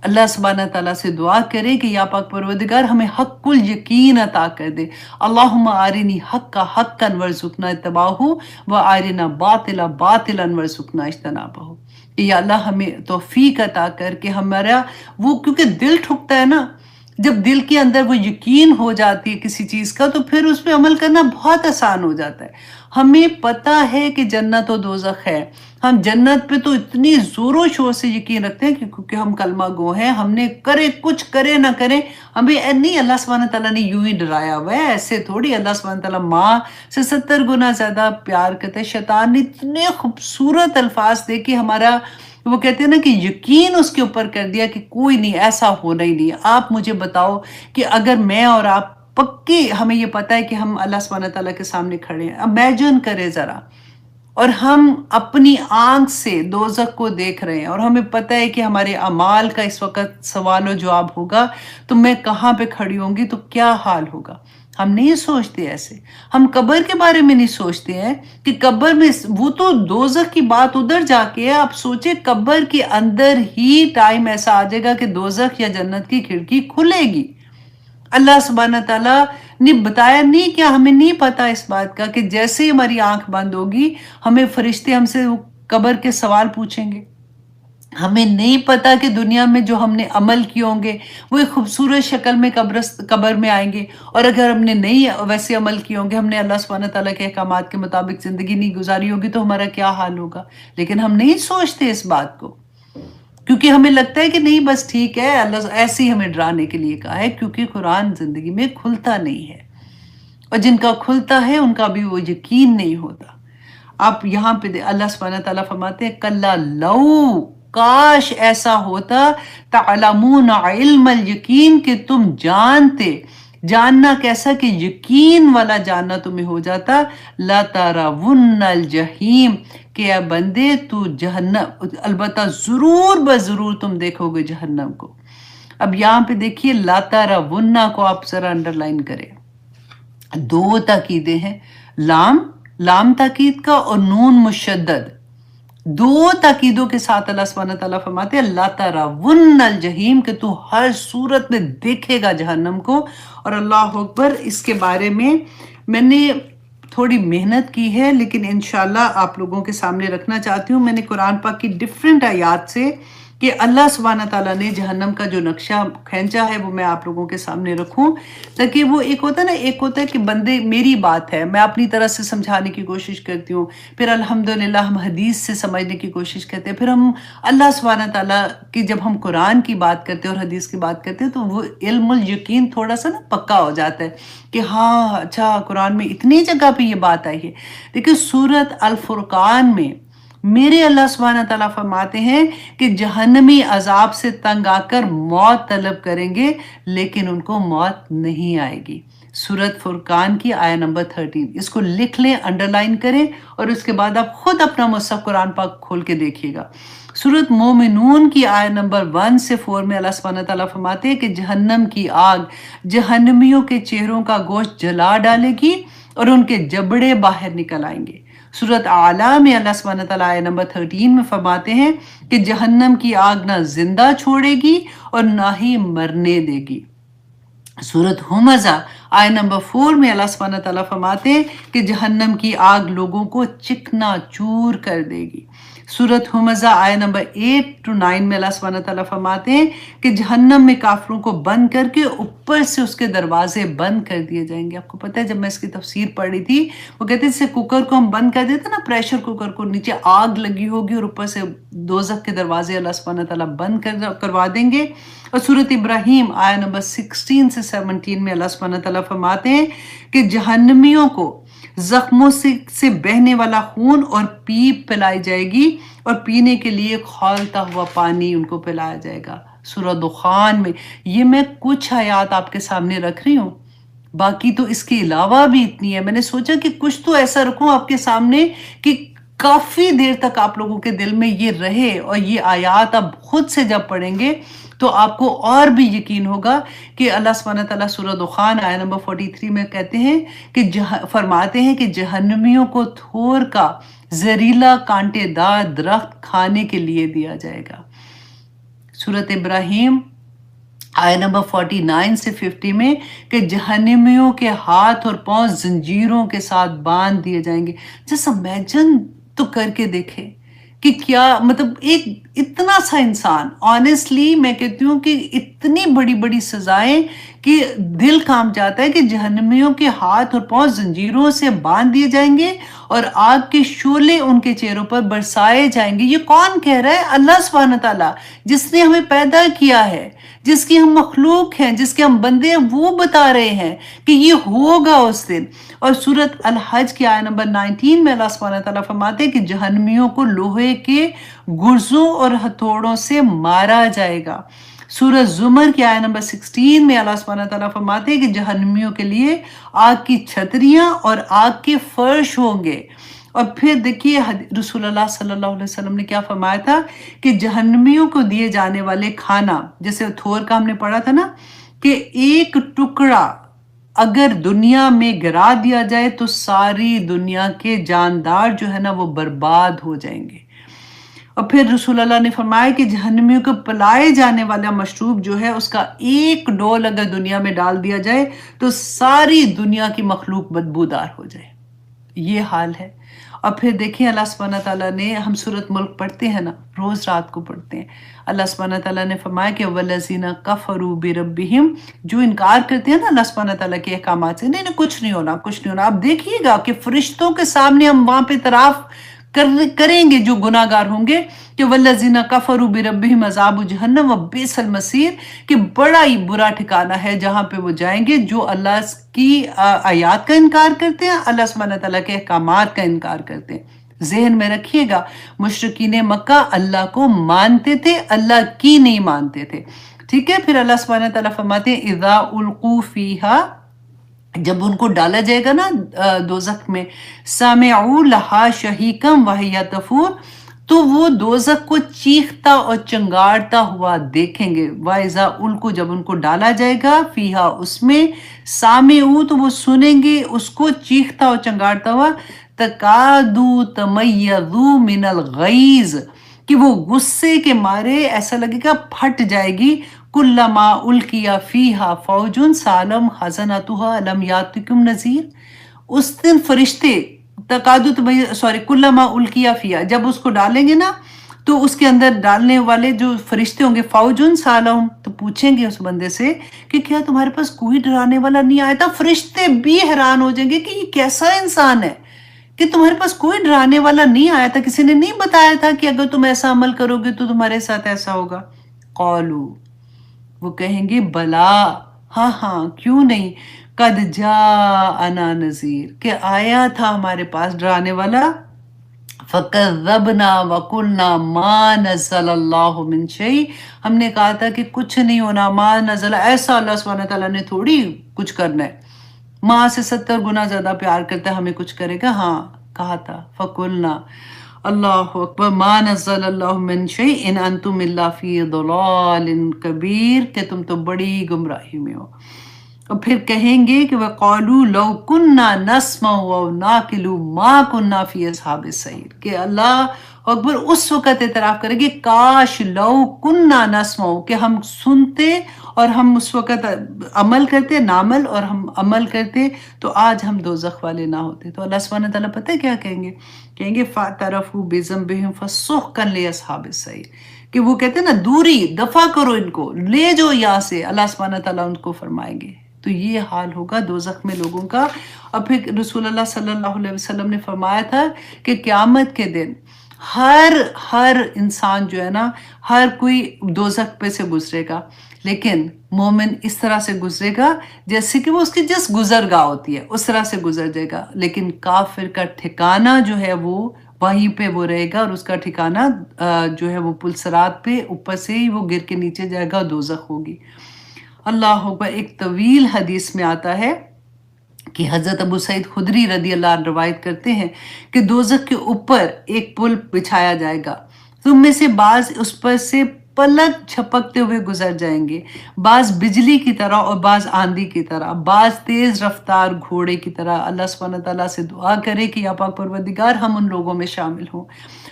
اللہ سبحانہ تعالیٰ سے دعا کرے کہ یا پاک پروردگار ہمیں حق الیقین عطا کر دے۔ اللہم آرنی حقا حقا ورزقنا اتباعہ و آرنا باطلا باطلا ورزقنا اجتنابہ۔ کہ یا اللہ ہمیں توفیق عطا کر کے ہمارا وہ، کیونکہ دل ٹھکتا ہے نا، جب دل کے اندر وہ یقین ہو جاتی ہے کسی چیز کا تو پھر اس پہ عمل کرنا بہت آسان ہو جاتا ہے۔ ہمیں پتہ ہے کہ جنت و دوزخ ہے، ہم جنت پہ تو اتنی زور و شور سے یقین رکھتے ہیں کہ کیونکہ ہم کلمہ گو ہیں، ہم نے کرے کچھ کرے نہ کرے ہمیں نہیں، اللہ سبحانہ تعالیٰ نے یوں ہی ڈرایا ہوا ہے، ایسے تھوڑی۔ اللہ سبحانہ تعالیٰ ماں سے 70 گنا زیادہ پیار کرتے ہیں۔ شیطان نے اتنے خوبصورت الفاظ دے کے ہمارا، وہ کہتے ہیں نا کہ یقین اس کے اوپر کر دیا کہ کوئی نہیں، ایسا ہونا ہی نہیں۔ آپ مجھے بتاؤ کہ اگر میں اور آپ پکی، ہمیں یہ پتہ ہے کہ ہم اللہ سبحانہ تعالیٰ کے سامنے کھڑے ہیں، امیجن کرے ذرا، اور ہم اپنی آنکھ سے دوزخ کو دیکھ رہے ہیں اور ہمیں پتہ ہے کہ ہمارے اعمال کا اس وقت سوال و جواب ہوگا، تو میں کہاں پہ کھڑی ہوں گی، تو کیا حال ہوگا؟ ہم نہیں سوچتے ایسے۔ ہم قبر کے بارے میں نہیں سوچتے ہیں کہ قبر میں، وہ تو دوزخ کی بات ادھر جا کے ہے، آپ سوچے قبر کے اندر ہی ٹائم ایسا آ جائے گا کہ دوزخ یا جنت کی کھڑکی کھلے گی۔ اللہ سبحانہ تعالیٰ نے بتایا نہیں، کیا ہمیں نہیں پتا اس بات کا کہ جیسے ہی ہماری آنکھ بند ہوگی ہمیں فرشتے ہم سے قبر کے سوال پوچھیں گے؟ ہمیں نہیں پتا کہ دنیا میں جو ہم نے عمل کیے ہوں گے وہ ایک خوبصورت شکل میں قبر میں آئیں گے، اور اگر ہم نے نہیں ویسے عمل کیے ہوں گے، ہم نے اللہ سبحانہ تعالیٰ کے احکامات کے مطابق زندگی نہیں گزاری ہوگی، تو ہمارا کیا حال ہوگا؟ لیکن ہم نہیں سوچتے اس بات کو، کیونکہ ہمیں لگتا ہے کہ نہیں بس ٹھیک ہے، اللہ ایسے ہی ہمیں ڈرانے کے لیے کہا ہے، کیونکہ قرآن زندگی میں کھلتا نہیں ہے، اور جن کا کھلتا ہے ان کا بھی وہ یقین نہیں ہوتا۔ آپ یہاں پہ اللہ سبحانہ تعالیٰ فرماتے ہیں کلا لو، کاش ایسا ہوتا، تعلمون علم الیقین، کہ تم جانتے، جاننا کیسا کہ یقین والا جاننا تمہیں ہو جاتا، لا ترون الجحیم، کہ اے بندے تو جہنم، البتہ ضرور بضرور تم دیکھو گے جہنم کو۔ اب یہاں پہ دیکھیے لا ترون کو آپ ذرا انڈر لائن کریں، 2 تاکیدیں ہیں، لام تاکید کا اور نون مشدد، دو تاکیدوں کے ساتھ اللہ سبحانہ تعالیٰ فرماتے ہیں لا ترون الجحیم کہ تو ہر صورت میں دیکھے گا جہنم کو. اور اللہ اکبر، اس کے بارے میں نے تھوڑی محنت کی ہے لیکن انشاءاللہ آپ لوگوں کے سامنے رکھنا چاہتی ہوں. میں نے قرآن پاک کی ڈیفرنٹ آیات سے کہ اللہ سبحانہ تعالیٰ نے جہنم کا جو نقشہ کھینچا ہے وہ میں آپ لوگوں کے سامنے رکھوں، تاکہ وہ ایک ہوتا ہے کہ بندے میری بات ہے میں اپنی طرح سے سمجھانے کی کوشش کرتی ہوں، پھر الحمدللہ ہم حدیث سے سمجھنے کی کوشش کرتے ہیں، پھر ہم اللہ سبحانہ تعالیٰ کی جب ہم قرآن کی بات کرتے ہیں اور حدیث کی بات کرتے ہیں تو وہ علم الیقین تھوڑا سا نا پکا ہو جاتا ہے کہ ہاں اچھا قرآن میں اتنی جگہ پہ یہ بات آئی ہے. دیکھیں سورۃ الفرقان میں میرے اللہ سبحانہ تعالیٰ فرماتے ہیں کہ جہنمی عذاب سے تنگ آ کر موت طلب کریں گے لیکن ان کو موت نہیں آئے گی. سورۃ فرقان کی آیہ نمبر 13، اس کو لکھ لیں، انڈرلائن کریں اور اس کے بعد آپ خود اپنا مصحف قرآن پاک کھول کے دیکھیے گا. سورۃ مومنون کی آیہ نمبر 1 سے 4 میں اللہ سبحانہ تعالیٰ فرماتے ہیں کہ جہنم کی آگ جہنمیوں کے چہروں کا گوشت جلا ڈالے گی اور ان کے جبڑے باہر نکل آئیں گے. سورۃ اعلیٰ میں اللہ سبحانہ تعالیٰ آیہ نمبر 13 میں فرماتے ہیں کہ جہنم کی آگ نہ زندہ چھوڑے گی اور نہ ہی مرنے دے گی. سورۃ ہمزہ آیہ نمبر 4 میں اللہ سبحانہ تعالیٰ فرماتے ہیں کہ جہنم کی آگ لوگوں کو چکنا چور کر دے گی. سورۃ ہمزہ آیہ نمبر 8 to 9 میں اللہ سبحانہ تعالیٰ فرماتے ہیں کہ جہنم میں کافروں کو بند کر کے اوپر سے اس کے دروازے بند کر دیے جائیں گے. آپ کو پتہ ہے جب میں اس کی تفسیر پڑھ رہی تھی وہ کہتے ہیں جیسے کوکر کو ہم بند کر دیتے نا، پریشر کوکر کو، نیچے آگ لگی ہوگی اور اوپر سے دوزخ کے دروازے اللہ سبحانہ تعالیٰ بند کروا دیں گے. اور سورۃ ابراہیم آیہ نمبر 16 سے 17 میں اللہ سبحانہ تعالیٰ فرماتے ہیں کہ جہنمیوں کو زخموں سے بہنے والا خون اور پیپ پلائی جائے گی اور پینے کے لیے کھولتا ہوا پانی ان کو پلایا جائے گا. سورہ دخان میں یہ میں کچھ آیات آپ کے سامنے رکھ رہی ہوں، باقی تو اس کے علاوہ بھی اتنی ہے. میں نے سوچا کہ کچھ تو ایسا رکھوں آپ کے سامنے کہ کافی دیر تک آپ لوگوں کے دل میں یہ رہے، اور یہ آیات آپ خود سے جب پڑھیں گے تو آپ کو اور بھی یقین ہوگا کہ اللہ سبحانہ تعالیٰ سورہ دخان آیہ نمبر 43 میں کہتے ہیں کہ فرماتے ہیں کہ جہنمیوں کو تھور کا زہریلا کانٹے دار درخت کھانے کے لیے دیا جائے گا. سورۃ ابراہیم آیہ نمبر 49 سے 50 میں کہ جہنمیوں کے ہاتھ اور پاؤں زنجیروں کے ساتھ باندھ دیے جائیں گے. جیسا امیجن تو کر کے دیکھے کہ کیا مطلب ایک اتنا سا انسان، آنیسٹلی میں کہتی ہوں کہ اتنی بڑی بڑی سزائیں کہ دل کانپ جاتا ہے کہ جہنمیوں کے ہاتھ اور پاؤں زنجیروں سے باندھ دیے جائیں گے اور آگ کے شعلے ان کے چہروں پر برسائے جائیں گے. یہ کون کہہ رہا ہے؟ اللہ سبحانہ تعالیٰ جس نے ہمیں پیدا کیا ہے، جس کی ہم مخلوق ہیں، جس کے ہم بندے ہیں، وہ بتا رہے ہیں کہ یہ ہوگا اس دن. اور سورۃ الحج کی آیہ نمبر 19 میں اللہ سبحانہ تعالیٰ فرماتے ہیں کہ جہنمیوں کو لوہے کے گرزوں اور ہتھوڑوں سے مارا جائے گا. سورہ زمر کی آیہ نمبر 16 میں اللہ سبحانہ تعالیٰ فرماتے ہیں کہ جہنمیوں کے لیے آگ کی چھتریاں اور آگ کے فرش ہوں گے. اور پھر دیکھیے رسول اللہ صلی اللہ علیہ وسلم نے کیا فرمایا تھا کہ جہنمیوں کو دیے جانے والے کھانا، جیسے تھور کا ہم نے پڑھا تھا نا کہ ایک ٹکڑا اگر دنیا میں گرا دیا جائے تو ساری دنیا کے جاندار جو ہے نا وہ برباد ہو جائیں گے. اور پھر رسول اللہ نے فرمایا کہ جہنمیوں کو پلائے جانے والا مشروب جو ہے اس کا ایک ڈول اگر دنیا میں ڈال دیا جائے تو ساری دنیا کی مخلوق بدبودار ہو جائے. یہ حال ہے. اور پھر دیکھیں اللہ سبحانہ تعالیٰ نے، ہم سورۃ ملک پڑھتے ہیں نا، روز رات کو پڑھتے ہیں، اللہ سبحانہ تعالیٰ نے فرمایا کہ وَالَّذِينَ كَفَرُوا بِرَبِّهِمْ، جو انکار کرتے ہیں نا اللہ سبحانہ تعالیٰ کے احکامات سے، نہیں کچھ نہیں ہونا، کچھ نہیں ہونا. آپ دیکھیے گا کہ فرشتوں کے سامنے ہم وہاں پہ اعتراف کریں گے جو گناہ گار ہوں گے کہ وَالَّذِينَ كَفَرُوا بِرَبِّهِمْ عَذَابُ جَهَنَّمَ وَبِئْسَ الْمَصِيرُ، کہ بڑا ہی برا ٹھکانہ ہے جہاں پہ وہ جائیں گے جو اللہ کی آیات کا انکار کرتے ہیں، اللہ سبحانہ تعالیٰ کے احکامات کا انکار کرتے ہیں. ذہن میں رکھیے گا مشرکین مکہ اللہ کو مانتے تھے، اللہ کی نہیں مانتے تھے. ٹھیک ہے. پھر اللہ سبحانہ تعالیٰ فرماتے ہیں اِذَا أُلْقُوا فِيهَا، جب ان کو ڈالا جائے گا نا دوزخ میں، سَمِعُوا لَهَا شَهِيقًا وَهِيَ تَفُورُ، تو وہ دوزخ کو چیختا اور چنگاڑتا ہوا دیکھیں گے. وَإِذَا اُلْقُوا جب ان کو ڈالا جائے گا فیہا اس میں سامعوا تو وہ سنیں گے اس کو چیختا اور چنگاڑتا ہوا تکادو تمیزو من الغیظ کہ وہ غصے کے مارے ایسا لگے گا پھٹ جائے گی. کلما القیا فیہا فوج سالم خزنتھا الم یاتکم نذیر. اس دن فرشتے کلما القیا فیہا جب اس کو ڈالیں گے نا تو اس کے اندر ڈالنے والے جو فرشتے ہوں گے فوجن سالم تو پوچھیں گے اس بندے سے کہ کیا تمہارے پاس کوئی ڈرانے والا نہیں آیا تھا. فرشتے بھی حیران ہو جائیں گے کہ یہ کیسا انسان ہے کہ تمہارے پاس کوئی ڈرانے والا نہیں آیا تھا, کسی نے نہیں بتایا تھا کہ اگر تم ایسا عمل کرو گے تو تمہارے ساتھ ایسا ہوگا. قالو وہ کہیں گے بلا ہاں ہاں کیوں نہیں, قد جاءنا نذیر کہ آیا تھا ہمارے پاس ڈرانے والا. فَكَذَّبْنَا وَقُلْنَا مَا نَزَّلَ اللَّهُ مِن شَيْءٍ ہم نے کہا تھا کہ کچھ نہیں ہونا, ما نزل ایسا اللہ سبحانہ تعالیٰ نے تھوڑی کچھ کرنا ہے, ماں سے 70 گنا زیادہ پیار کرتا ہے ہمیں کچھ کرے گا. ہاں کہا تھا فَقُلْنَا اللہ اکبر ما نزل اللہ من شیء ان انتم الا فی ضلال کبیر کہ تم تو بڑی گمراہی میں ہو. اور پھر کہیں گے کہ وَقَالُوا لَوْ كُنَّا نَسْمَعُ وَأَوْ نَعْقِلُ مَا كُنَّا فِي أَصْحَابِ السَّعِيرِ کہ اللہ اکبر اس وقت اعتراف کریں گے کاش لو کننا نسمعو کہ ہم سنتے اور ہم اس وقت عمل کرتے نعمل اور ہم عمل کرتے تو آج ہم دوزخ والے نہ ہوتے. تو اللہ سبحانہ تعالیٰ پتہ ہے کیا کہیں گے, کہیں گے فَاعْتَرَفُوا بِذَنبِهِمْ فَسُحْقًا لِأَصْحَابِ السَّعِيرِ کہ وہ کہتے ہیں نا دوری دفع کرو ان کو لے جو یہاں سے. اللہ سبحانہ تعالیٰ ان کو فرمائیں گے تو یہ حال ہوگا دوزخ میں لوگوں کا. اور پھر رسول اللہ صلی اللہ علیہ وسلم نے فرمایا تھا کہ قیامت کے دن ہر انسان جو ہے نا ہر کوئی دوزخ پہ سے گزرے گا, لیکن مومن اس طرح سے گزرے گا جیسے کہ وہ اس کی جس گزرگاہ ہوتی ہے اس طرح سے گزر جائے گا. لیکن کافر کا ٹھکانہ جو ہے وہ وہیں پہ وہ رہے گا اور اس کا ٹھکانہ جو ہے وہ پلسرات پہ اوپر سے ہی وہ گر کے نیچے جائے گا اور دوزخ ہوگی. اللہ اکبر. ایک طویل حدیث میں آتا ہے کہ حضرت ابو سعید خدری رضی اللہ عنہ روایت کرتے ہیں کہ دوزخ کے اوپر ایک پل بچھایا جائے گا, تم میں سے بعض اس پر سے پلک چھپکتے ہوئے گزر جائیں گے, بعض بجلی کی طرح اور بعض آندھی کی طرح, بعض تیز رفتار گھوڑے کی طرح. اللہ سبحانہ تعالیٰ سے دعا کرے کہ یا پاک پروردگار ہم ان لوگوں میں شامل ہوں.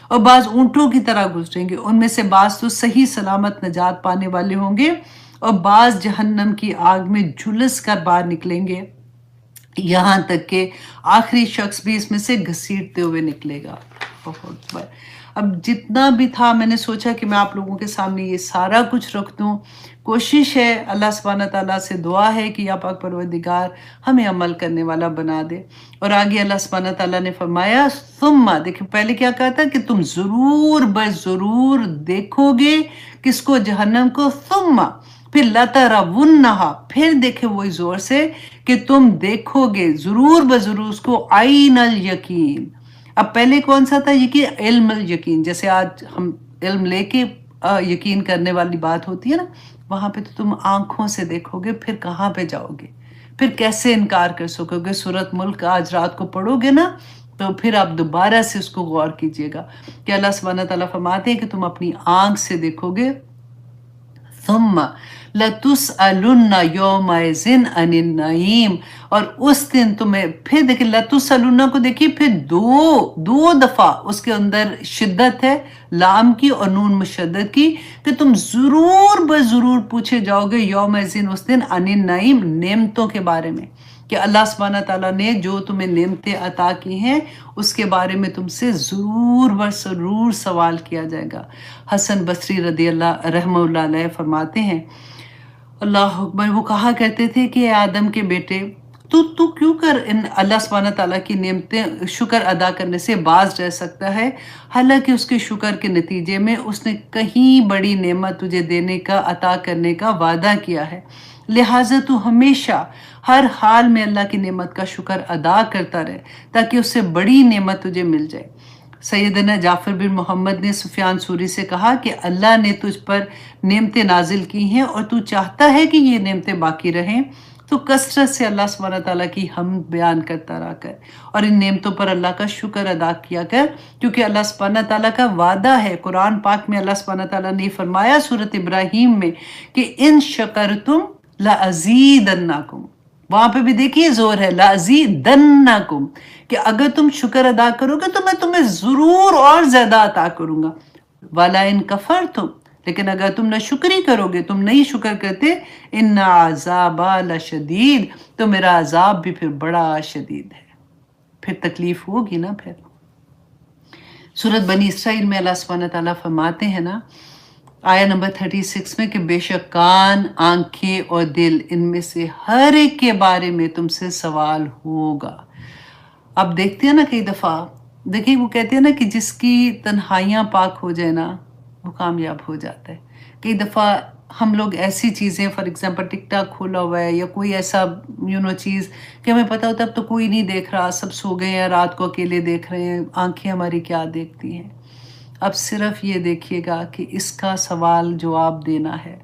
اور بعض اونٹوں کی طرح گزریں گے, ان میں سے بعض تو صحیح سلامت نجات پانے والے ہوں گے اور بعض جہنم کی آگ میں جھلس کر باہر نکلیں گے, یہاں تک کہ آخری شخص بھی اس میں سے گھسیٹتے ہوئے نکلے گا. بہت بڑا. اب جتنا بھی تھا میں نے سوچا کہ میں آپ لوگوں کے سامنے یہ سارا کچھ رکھ دوں. کوشش ہے, اللہ سبحانہ تعالیٰ سے دعا ہے کہ یا پاک پروردگار ہمیں عمل کرنے والا بنا دے. اور آگے اللہ سبحانہ تعالیٰ نے فرمایا ثم دیکھیں پہلے کیا کہا تھا کہ تم ضرور ضرور دیکھو گے کس کو, جہنم کو. ثم پھر لَتَرَوُنَّهَا پھر دیکھے وہی زور سے کہ تم دیکھو گے ضرور اس کو عین الیقین. اب پہلے کون سا تھا یقین, علم الیقین. جیسے آج ہم علم لے کے یقین کرنے والی بات ہوتی ہے نا, وہاں پہ تو تم آنکھوں سے دیکھو گے, پھر کہاں پہ جاؤ گے, پھر کیسے انکار کر سکو گے. سورۃ ملک آج رات کو پڑھو گے نا تو پھر آپ دوبارہ سے اس کو غور کیجئے گا کہ اللہ سبحانہ تعالیٰ فرماتے ہیں کہ تم اپنی آنکھ سے دیکھو گے. ثم لَتُسْأَلُنَّ يَوْمَئِذٍ عَنِ النَّعِيمِ اور اس دن تمہیں پھر دیکھیں لَتُسْأَلُنَّ کو دیکھیے پھر دو دفعہ اس کے اندر شدت ہے لام کی اور نون مشدد کی کہ تم ضرور پوچھے جاؤ گے یومئذٍ اس دن عن النعیم نعمتوں کے بارے میں کہ اللہ سبحانہ تعالیٰ نے جو تمہیں نعمتیں عطا کی ہیں اس کے بارے میں تم سے ضرور سوال کیا جائے گا. حسن بصری رضی اللہ رحمہ اللہ علیہ فرماتے ہیں اللہ اکبر, وہ کہا کرتے تھے کہ اے آدم کے بیٹے تو کیوں کر ان اللہ سبحانہ تعالیٰ کی نعمتیں شکر ادا کرنے سے باز رہ سکتا ہے, حالانکہ اس کے شکر کے نتیجے میں اس نے کہیں بڑی نعمت تجھے دینے کا عطا کرنے کا وعدہ کیا ہے. لہٰذا تو ہمیشہ ہر حال میں اللہ کی نعمت کا شکر ادا کرتا رہے تاکہ اس سے بڑی نعمت تجھے مل جائے. سیدنا جعفر بن محمد نے سفیان ثوری سے کہا کہ اللہ نے تجھ پر نعمتیں نازل کی ہیں اور تو چاہتا ہے کہ یہ نعمتیں باقی رہیں, तो कसरत से अल्लाह सुब्हानहू तआला की हम बयान करता रहा कर और इन नेमतों पर अल्लाह का शुक्र अदा किया कर, क्योंकि अल्लाह सुब्हानहू तआला का वादा है। कुरान पाक में अल्लाह सुब्हानहू तआला ने फरमाया सूरत इब्राहीम में कि इन शकरतुम लाज़ीदन्नकुम, वहां पे भी देखिए जोर है लाज़ीदन्नकुम, कि अगर तुम शुक्र अदा करोगे तो मैं तुम्हें जरूर और ज्यादा अता करूंगा। वाला इन कफर तुम, लेकिन अगर तुम नाशुक्री करोगे, तुम नहीं शुक्र करते, इन अज़ाबा लशदीद, तो मेरा अजाब भी फिर बड़ा शदीद है, फिर तकलीफ होगी ना। फिर सूरत बनी इसराइल में अल्लाह सुब्हानहू तआला फरमाते हैं ना, आया नंबर 36 में, कि बेशक कान, आंखें और दिल, इनमें से हर एक के बारे में तुमसे सवाल होगा। आप देखते हैं ना कई दफ़ा, देखिए वो कहते हैं ना कि जिसकी तन्हाइयाँ पाक हो जाए ना, वो कामयाब हो जाता है। कई दफ़ा हम लोग ऐसी चीज़ें, फॉर एग्जांपल टिकटॉक खोला हुआ है या कोई ऐसा चीज़ कि हमें पता होता है अब तो कोई नहीं देख रहा, सब सो गए हैं, रात को अकेले देख रहे हैं, आंखें हमारी क्या देखती हैं। अब सिर्फ ये देखिएगा कि इसका सवाल जवाब देना है।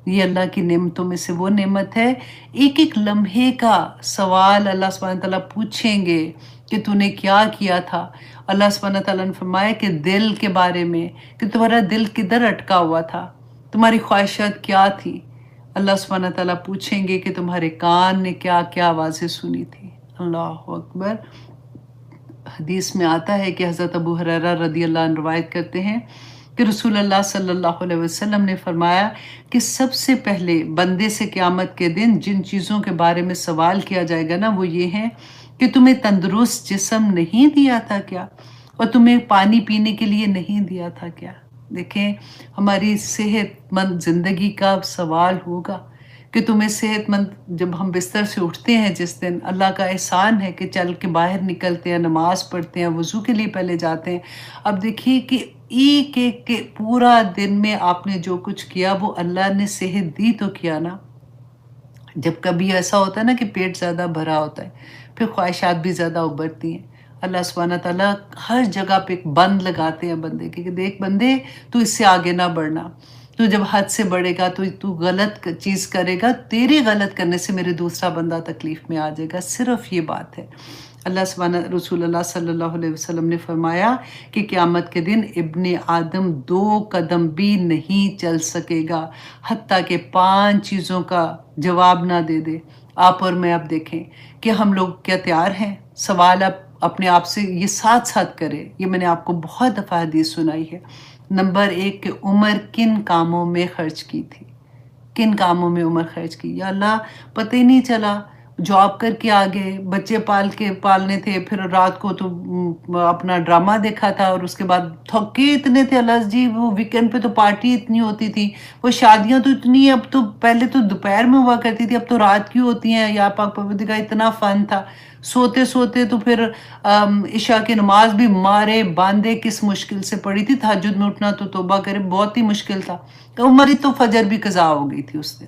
ये अल्लाह की नेमतों में से वो नेमत है, एक एक लम्हे का सवाल अल्लाह सुब्हानहू तआला पूछेंगे कि तूने क्या किया था। अल्लाह सुब्हानहू तआला ने फरमाया कि दिल के बारे में, कि तुम्हारा दिल किधर अटका हुआ था, तुम्हारी ख्वाहिशात क्या थी। अल्लाह सुब्हानहू तआला पूछेंगे कि तुम्हारे कान ने क्या क्या आवाज़ें सुनी थी। अल्लाह अकबर। हदीस में आता है कि हज़रत अबू हुरैरा रदियल्लाहु अन्हु रवायत करते हैं कि रसूलुल्लाह सल्लल्लाहु अलैहि वसल्लम ने फरमाया कि सबसे पहले बंदे से क़यामत के दिन जिन चीज़ों के बारे में सवाल किया जाएगा ना, वो ये हैं कि तुम्हें तंदुरुस्त जिस्म नहीं दिया था क्या, और तुम्हें पानी पीने के लिए नहीं दिया था क्या। देखें, हमारी सेहतमंद ज़िंदगी का सवाल होगा कि तुम्हें सेहतमंद, जब हम बिस्तर से उठते हैं जिस दिन, अल्लाह का एहसान है कि चल के बाहर निकलते हैं, नमाज़ पढ़ते हैं, वज़ू के लिए पहले जाते हैं। अब देखिए कि एक एक के पूरा दिन में आपने जो कुछ किया वो अल्लाह ने सेहत दी तो किया ना। जब कभी ऐसा होता है ना कि पेट ज़्यादा भरा होता है, फिर ख्वाहिशात भी ज़्यादा उभरती हैं। अल्लाह सुब्हानहू तआला हर जगह पे एक बंद लगाते हैं बंदे के, कि देख बंदे, तू इससे आगे ना बढ़ना, तू जब हद से बढ़ेगा तो तू गलत चीज़ करेगा, तेरे गलत करने से मेरे दूसरा बंदा तकलीफ़ में आ जाएगा। सिर्फ ये बात है। अल्लाह सुब्हानहू रसूलुल्लाह सल्लल्लाहु अलैहि वसल्लम ने फरमाया कि क़यामत के दिन इब्ने आदम 2 कदम भी नहीं चल सकेगा हत्ता कि 5 चीज़ों का जवाब ना दे दे। आप और मैं अब देखें कि हम लोग क्या तैयार हैं? सवाल आप अपने आप से ये साथ-साथ करें। ये मैंने आपको बहुत दफ़ा हदीस सुनाई है। नंबर 1 कि उम्र किन कामों में खर्च की थी? किन कामों में उम्र खर्च की? या अल्लाह, पता ही नहीं चला, जॉब करके आ गए, बच्चे पालने थे, फिर रात को तो अपना ड्रामा देखा था और उसके बाद थके इतने थे अल्लाह जी, वो वीकेंड पे तो पार्टी इतनी होती थी, वो शादियां तो इतनी, अब तो पहले तो दोपहर में हुआ करती थी, अब तो रात की होती हैं। या पाक पवित्र का इतना फन था, सोते सोते तो फिर इशा की नमाज भी मारे बांधे किस मुश्किल से पड़ी थी। तहज्जुद में उठना तो तौबा करे बहुत ही मुश्किल था। तो उम्र ही तो फजर भी कज़ा हो गई थी उस दिन।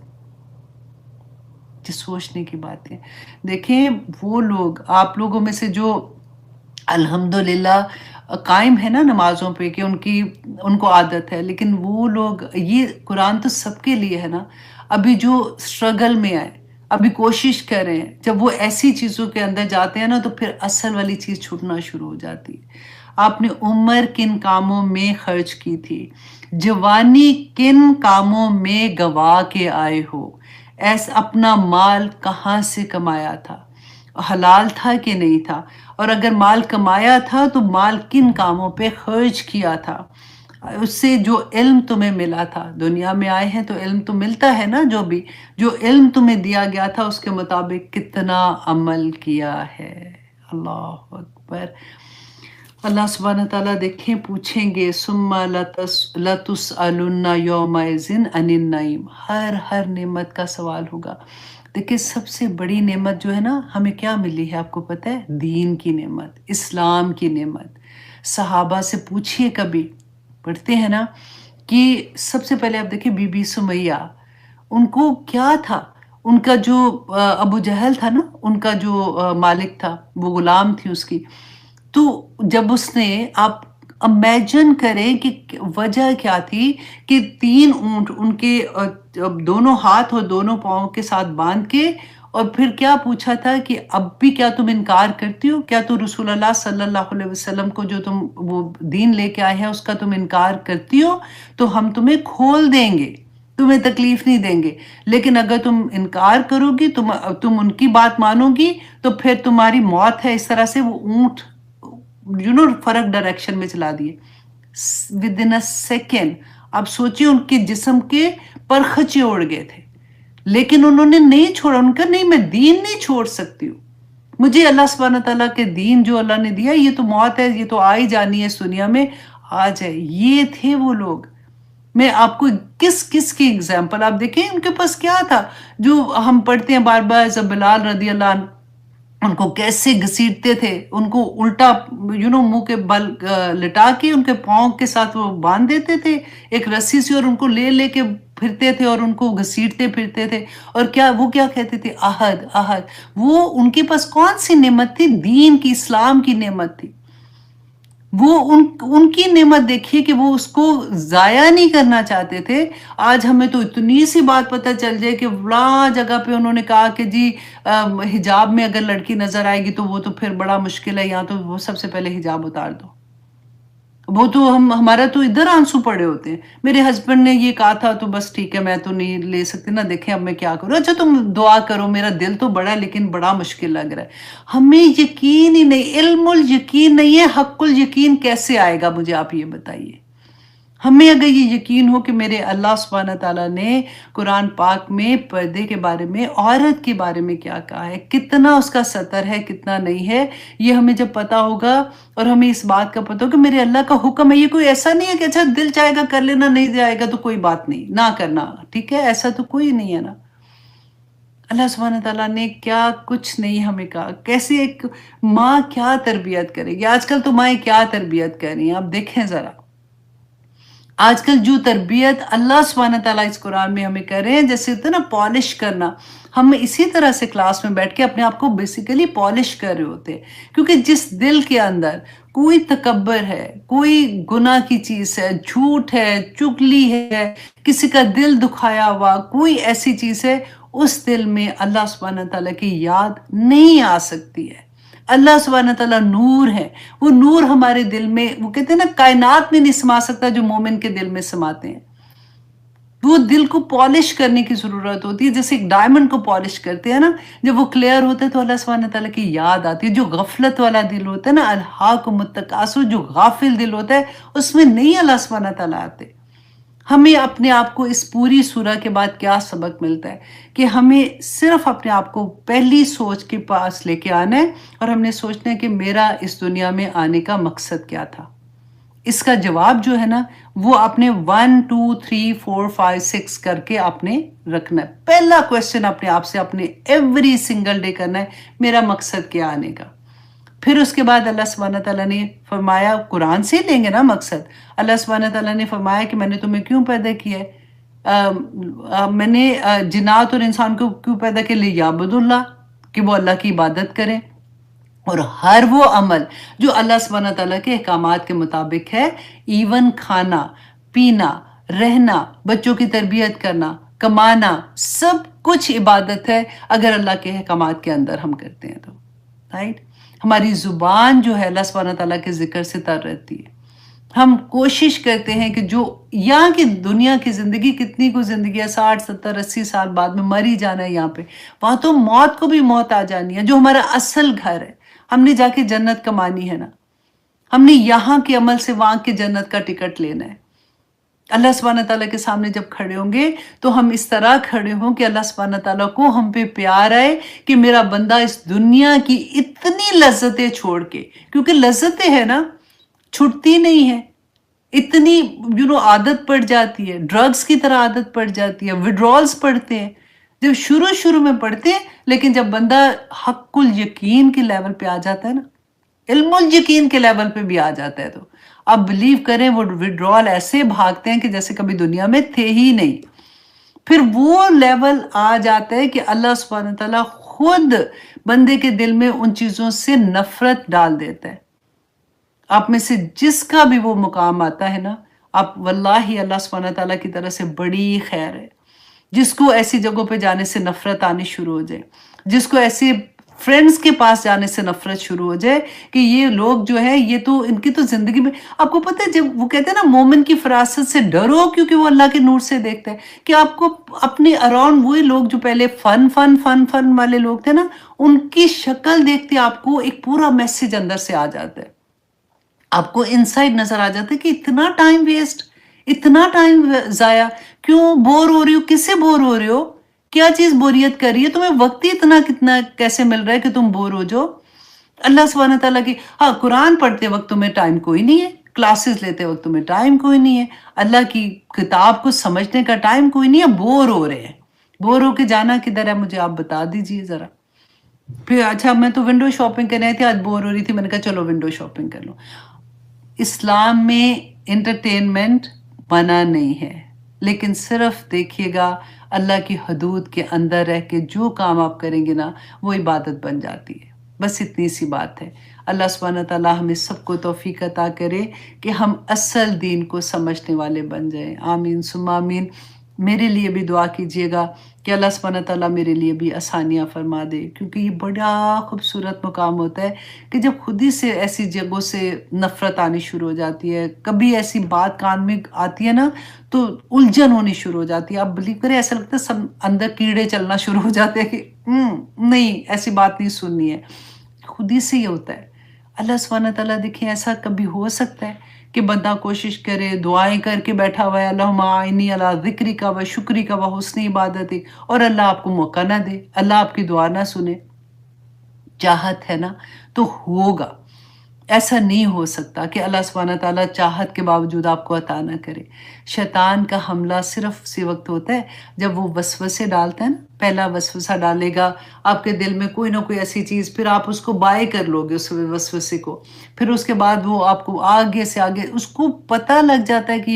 सोचने की बात है। देखें, वो लोग, आप लोगों में से जो अल्हम्दुलिल्लाह कायम है ना नमाज़ों पे, कि उनको आदत है, लेकिन वो लोग, ये कुरान तो सबके लिए है ना, अभी जो स्ट्रगल में आए, अभी कोशिश कर रहे हैं, जब वो ऐसी चीज़ों के अंदर जाते हैं ना, तो फिर असल वाली चीज़ छूटना शुरू हो जाती है। आपने उम्र किन कामों में खर्च की थी, जवानी किन कामों में गवा के आए हो, ऐसा अपना माल कहाँ से कमाया था, हलाल था कि नहीं था, और अगर माल कमाया था तो माल किन कामों पे खर्च किया था, उससे जो इल्म तुम्हें मिला था, दुनिया में आए हैं तो इल्म तो मिलता है ना, जो इल्म तुम्हें दिया गया था उसके मुताबिक कितना अमल किया है। अल्लाह अकबर। अल्लाह सुब्हानहू तआला देखें पूछेंगे, सुम्मा लतुसअलुन्ना यौमइज़िन अनिन नईम, हर नेमत का सवाल होगा। देखिए, सबसे बड़ी नेमत जो है ना, हमें क्या मिली है आपको पता है? दीन की नेमत, इस्लाम की नेमत। सहाबा से पूछिए, कभी पढ़ते हैं ना कि सबसे पहले आप देखिए बीबी सुमैया, उनको क्या था, उनका जो अबू जहल था ना, उनका जो मालिक था, वो गुलाम थी उसकी। तो जब उसने, आप इमेजिन करें कि वजह क्या थी कि 3 ऊंट उनके दोनों हाथ और दोनों पाँव के साथ बांध के اور پھر کیا پوچھا تھا کہ اب بھی کیا تم انکار کرتی ہو؟ کیا تو رسول اللہ صلی اللہ علیہ وسلم کو جو تم وہ دین لے کے آئے ہیں اس کا تم انکار کرتی ہو تو ہم تمہیں کھول دیں گے، تمہیں تکلیف نہیں دیں گے، لیکن اگر تم انکار کرو گی، تم ان کی بات مانو گی تو پھر تمہاری موت ہے۔ اس طرح سے وہ اونٹ فرق ڈائریکشن میں چلا دیے ود ان اے سیکنڈ۔ اب سوچیے ان کے جسم کے پرخچے اڑ گئے تھے، لیکن انہوں نے نہیں چھوڑا، ان کا نہیں، میں دین نہیں چھوڑ سکتی ہوں، مجھے اللہ سبحانہ تعالیٰ کے دین جو اللہ نے دیا یہ تو موت ہے، یہ تو آ ہی جانی ہے اس دنیا میں، آ جائے۔ یہ تھے وہ لوگ۔ میں آپ کو کس کس کی اگزامپل آپ دیکھیں ان کے پاس کیا تھا، جو ہم پڑھتے ہیں بار بار، جب بلال رضی اللہ عنہ ان کو کیسے گھسیٹتے تھے، ان کو الٹا منہ کے بل لٹا کے ان کے پاؤں کے ساتھ وہ باندھ دیتے تھے ایک رسی سے، اور ان کو لے لے کے پھرتے تھے اور ان کو گھسیٹتے پھرتے تھے، اور وہ کیا کہتے تھے، احد احد۔ وہ ان کے پاس کون سی نعمت تھی؟ دین کی، اسلام کی نعمت تھی۔ وہ ان کی نعمت دیکھیے کہ وہ اس کو ضائع نہیں کرنا چاہتے تھے۔ آج ہمیں تو اتنی سی بات پتہ چل جائے کہ فلاں جگہ پہ انہوں نے کہا کہ جی حجاب میں اگر لڑکی نظر آئے گی تو وہ تو پھر بڑا مشکل ہے، یہاں تو وہ سب سے پہلے حجاب اتار دو۔ وہ تو ہمارا تو ادھر آنسو پڑے ہوتے ہیں، میرے ہسبینڈ نے یہ کہا تھا تو بس ٹھیک ہے، میں تو نہیں لے سکتی نا، دیکھیں اب میں کیا کروں۔ اچھا تم دعا کرو، میرا دل تو بڑا ہے لیکن بڑا مشکل لگ رہا ہے۔ ہمیں یقین ہی نہیں، علم الیقین نہیں ہے، حق الیقین کیسے آئے گا مجھے آپ یہ بتائیے۔ ہمیں اگر یہ یقین ہو کہ میرے اللہ سبحانہ تعالیٰ نے قرآن پاک میں پردے کے بارے میں، عورت کے بارے میں کیا کہا ہے، کتنا اس کا سطر ہے، کتنا نہیں ہے، یہ ہمیں جب پتا ہوگا اور ہمیں اس بات کا پتا ہو کہ میرے اللہ کا حکم ہے، یہ کوئی ایسا نہیں ہے کہ اچھا دل چاہے گا کر لینا، نہیں جائے گا تو کوئی بات نہیں، نہ کرنا، ٹھیک ہے، ایسا تو کوئی نہیں ہے نا۔ اللہ سبحانہ تعالیٰ نے کیا کچھ نہیں ہمیں کہا، کیسے ایک ماں کیا تربیت کرے گی۔ آج کل تو مائیں کیا تربیت کر رہی ہیں، آپ دیکھیں ذرا، آج کل جو تربیت اللہ سبحانہ تعالیٰ اس قرآن میں ہمیں کر رہے ہیں، جیسے ہوتا ہے نا پالش کرنا، ہم اسی طرح سے کلاس میں بیٹھ کے اپنے آپ کو بیسیکلی پالش کر رہے ہوتے ہیں، کیونکہ جس دل کے اندر کوئی تکبر ہے، کوئی گناہ کی چیز ہے، جھوٹ ہے، چگلی ہے، کسی کا دل دکھایا ہوا کوئی ایسی چیز ہے، اس دل میں اللہ سبحانہ تعالیٰ کی یاد نہیں آ سکتی ہے۔ اللہ سبحانہ تعالیٰ نور ہے، وہ نور ہمارے دل میں، وہ کہتے ہیں نا کائنات میں نہیں سما سکتا جو مومن کے دل میں سماتے ہیں۔ وہ دل کو پالش کرنے کی ضرورت ہوتی ہے، جیسے ایک ڈائمنڈ کو پالش کرتے ہیں نا، جب وہ کلیئر ہوتا ہے تو اللہ سبحانہ تعالیٰ کی یاد آتی ہے۔ جو غفلت والا دل ہوتا ہے نا، الہاکم التکاثر، جو غافل دل ہوتا ہے اس میں نہیں اللہ سبحانہ تعالیٰ آتے۔ ہمیں اپنے آپ کو اس پوری سورہ کے بعد کیا سبق ملتا ہے کہ ہمیں صرف اپنے آپ کو پہلی سوچ کے پاس لے کے آنا ہے، اور ہم نے سوچنا ہے کہ میرا اس دنیا میں آنے کا مقصد کیا تھا۔ اس کا جواب جو ہے نا وہ اپنے 1 2 3 4 5 6 کر کے آپ نے رکھنا ہے۔ پہلا کویسچن اپنے آپ سے اپنے ایوری سنگل ڈے کرنا ہے، میرا مقصد کیا آنے کا۔ پھر اس کے بعد اللہ سبحانہ تعالیٰ نے فرمایا، قرآن سے لیں گے نا مقصد، اللہ سبحانہ تعالیٰ نے فرمایا کہ میں نے تمہیں کیوں پیدا کیا ہے، میں نے جنات اور انسان کو کیوں پیدا کیا، لیعبد اللہ، کہ وہ اللہ کی عبادت کریں، اور ہر وہ عمل جو اللہ سبحانہ تعالیٰ کے احکامات کے مطابق ہے، ایون کھانا پینا، رہنا، بچوں کی تربیت کرنا، کمانا، سب کچھ عبادت ہے اگر اللہ کے احکامات کے اندر ہم کرتے ہیں تو، رائٹ۔ ہماری زبان جو ہے اللہ سبحانہ تعالیٰ کے ذکر سے تر رہتی ہے۔ ہم کوشش کرتے ہیں کہ جو یہاں کی دنیا کی زندگی، کتنی کو زندگی ہے، 60 70 80 سال بعد میں مر ہی جانا ہے یہاں پہ، وہاں تو موت کو بھی موت آ جانی ہے، جو ہمارا اصل گھر ہے، ہم نے جا کے جنت کمانی ہے نا، ہم نے یہاں کے عمل سے وہاں کے جنت کا ٹکٹ لینا ہے۔ اللہ سبحانہ تعالیٰ کے سامنے جب کھڑے ہوں گے تو ہم اس طرح کھڑے ہوں کہ اللہ سبحانہ تعالیٰ کو ہم پہ پیار آئے کہ میرا بندہ اس دنیا کی اتنی لذتیں چھوڑ کے، کیونکہ لذتیں ہیں نا چھٹتی نہیں ہے، اتنی عادت پڑ جاتی ہے، ڈرگز کی طرح عادت پڑ جاتی ہے، وڈرالز پڑتے ہیں جب شروع میں پڑھتے ہیں، لیکن جب بندہ حق الیقین کے لیول پہ آ جاتا ہے نا، علم الیقین کے لیول پہ بھی آ جاتا ہے، تو آپ بلیو کریں وہ وڈرال ایسے بھاگتے ہیں کہ جیسے کبھی دنیا میں تھے ہی نہیں۔ پھر وہ لیول آ جاتا ہے کہ اللہ سبحانہ تعالیٰ خود بندے کے دل میں ان چیزوں سے نفرت ڈال دیتا ہے۔ آپ میں سے جس کا بھی وہ مقام آتا ہے نا، آپ واللہ اللہ سبحانہ تعالیٰ کی طرح سے بڑی خیر ہے، جس کو ایسی جگہوں پہ جانے سے نفرت آنی شروع ہو جائے، जिसको ऐसे फ्रेंड्स के पास जाने से नफ़रत शुरू हो जाए कि ये लोग जो है ये तो इनकी तो ज़िंदगी में आपको पता है जब वो कहते हैं ना मोमिन की फ़रासत से डरो क्योंकि वो अल्लाह के नूर से देखता है कि आपको अपने अराउंड वही लोग जो पहले फ़न वाले लोग थे ना, उनकी शक्ल देखते आपको एक पूरा मैसेज अंदर से आ जाता है। आपको इनसाइट नज़र आ जाता है कि इतना टाइम वेस्ट, इतना टाइम ज़ाया, क्यों बोर हो रही हो? किससे बोर हो रहे हो? क्या चीज़ बोरियत कर रही है? तुम्हें वक़्त ही इतना कितना कैसे मिल रहा है कि तुम बोर हो जाओ? अल्लाह सुब्हानहू तआला की हाँ, कुरान पढ़ते वक़्त तुम्हें टाइम कोई नहीं है, क्लासेस लेते वक़्त तुम्हें टाइम कोई नहीं है, अल्लाह की किताब को समझने का टाइम कोई नहीं है, बोर हो रहे हैं। बोर होके जाना किधर है मुझे आप बता दीजिए ज़रा? फिर अच्छा मैं तो विंडो शॉपिंग करने आई थी, आज बोर हो रही थी, मैंने कहा चलो विंडो शॉपिंग कर लो। इस्लाम में एंटरटेनमेंट मना नहीं है, लेकिन सिर्फ देखिएगा अल्लाह की हदूद के अंदर रह के जो काम आप करेंगे ना वो इबादत बन जाती है। बस इतनी सी बात है। अल्लाह सुब्हानहू तआला हमें सबको तौफीक अता करे कि हम असल दीन को समझने वाले बन जाएं। आमीन सुम्मा आमीन। मेरे लिए भी दुआ कीजिएगा कि अल्लाह सुब्हानहू तआला मेरे लिए भी आसानियाँ फरमा दे, क्योंकि ये बड़ा खूबसूरत मुकाम होता है कि जब खुद ही से ऐसी जगहों से नफ़रत आनी शुरू हो जाती है, कभी ऐसी बात कान में आती है ना, तो उलझन होनी शुरू हो जाती है। आप बिलीव करें ऐसा लगता है सब अंदर कीड़े चलना शुरू हो जाते हैं कि नहीं ऐसी बात नहीं सुननी है। खुद ही से ये होता है। अल्लाह सुब्हानहू तआला देखें ऐसा कभी हो सकता है कि बंदा कोशिश करे, दुआएँ करके बैठा हुआ है, अल्लाहुम्मा आइन्नी अला ज़िक्रिका व शुक्रिका व हुस्नि इबादतिक, और अल्लाह आपको मौका ना दे, अल्लाह आपकी दुआ ना सुने। चाहत है ना तो होगा। ऐसा नहीं हो सकता कि अल्लाह सुब्हानहू तआला चाहत के बावजूद आपको अता ना करे। शैतान का हमला सिर्फ़ उसी वक़्त होता है जब वो वसवसे डालता है ना, पहला वसवसा डालेगा आपके दिल में कोई ना कोई ऐसी चीज़, फिर आप उसको बाय कर लोगे उस वसवसे को। फिर उसके बाद वो आपको आगे से आगे उसको पता लग जाता है कि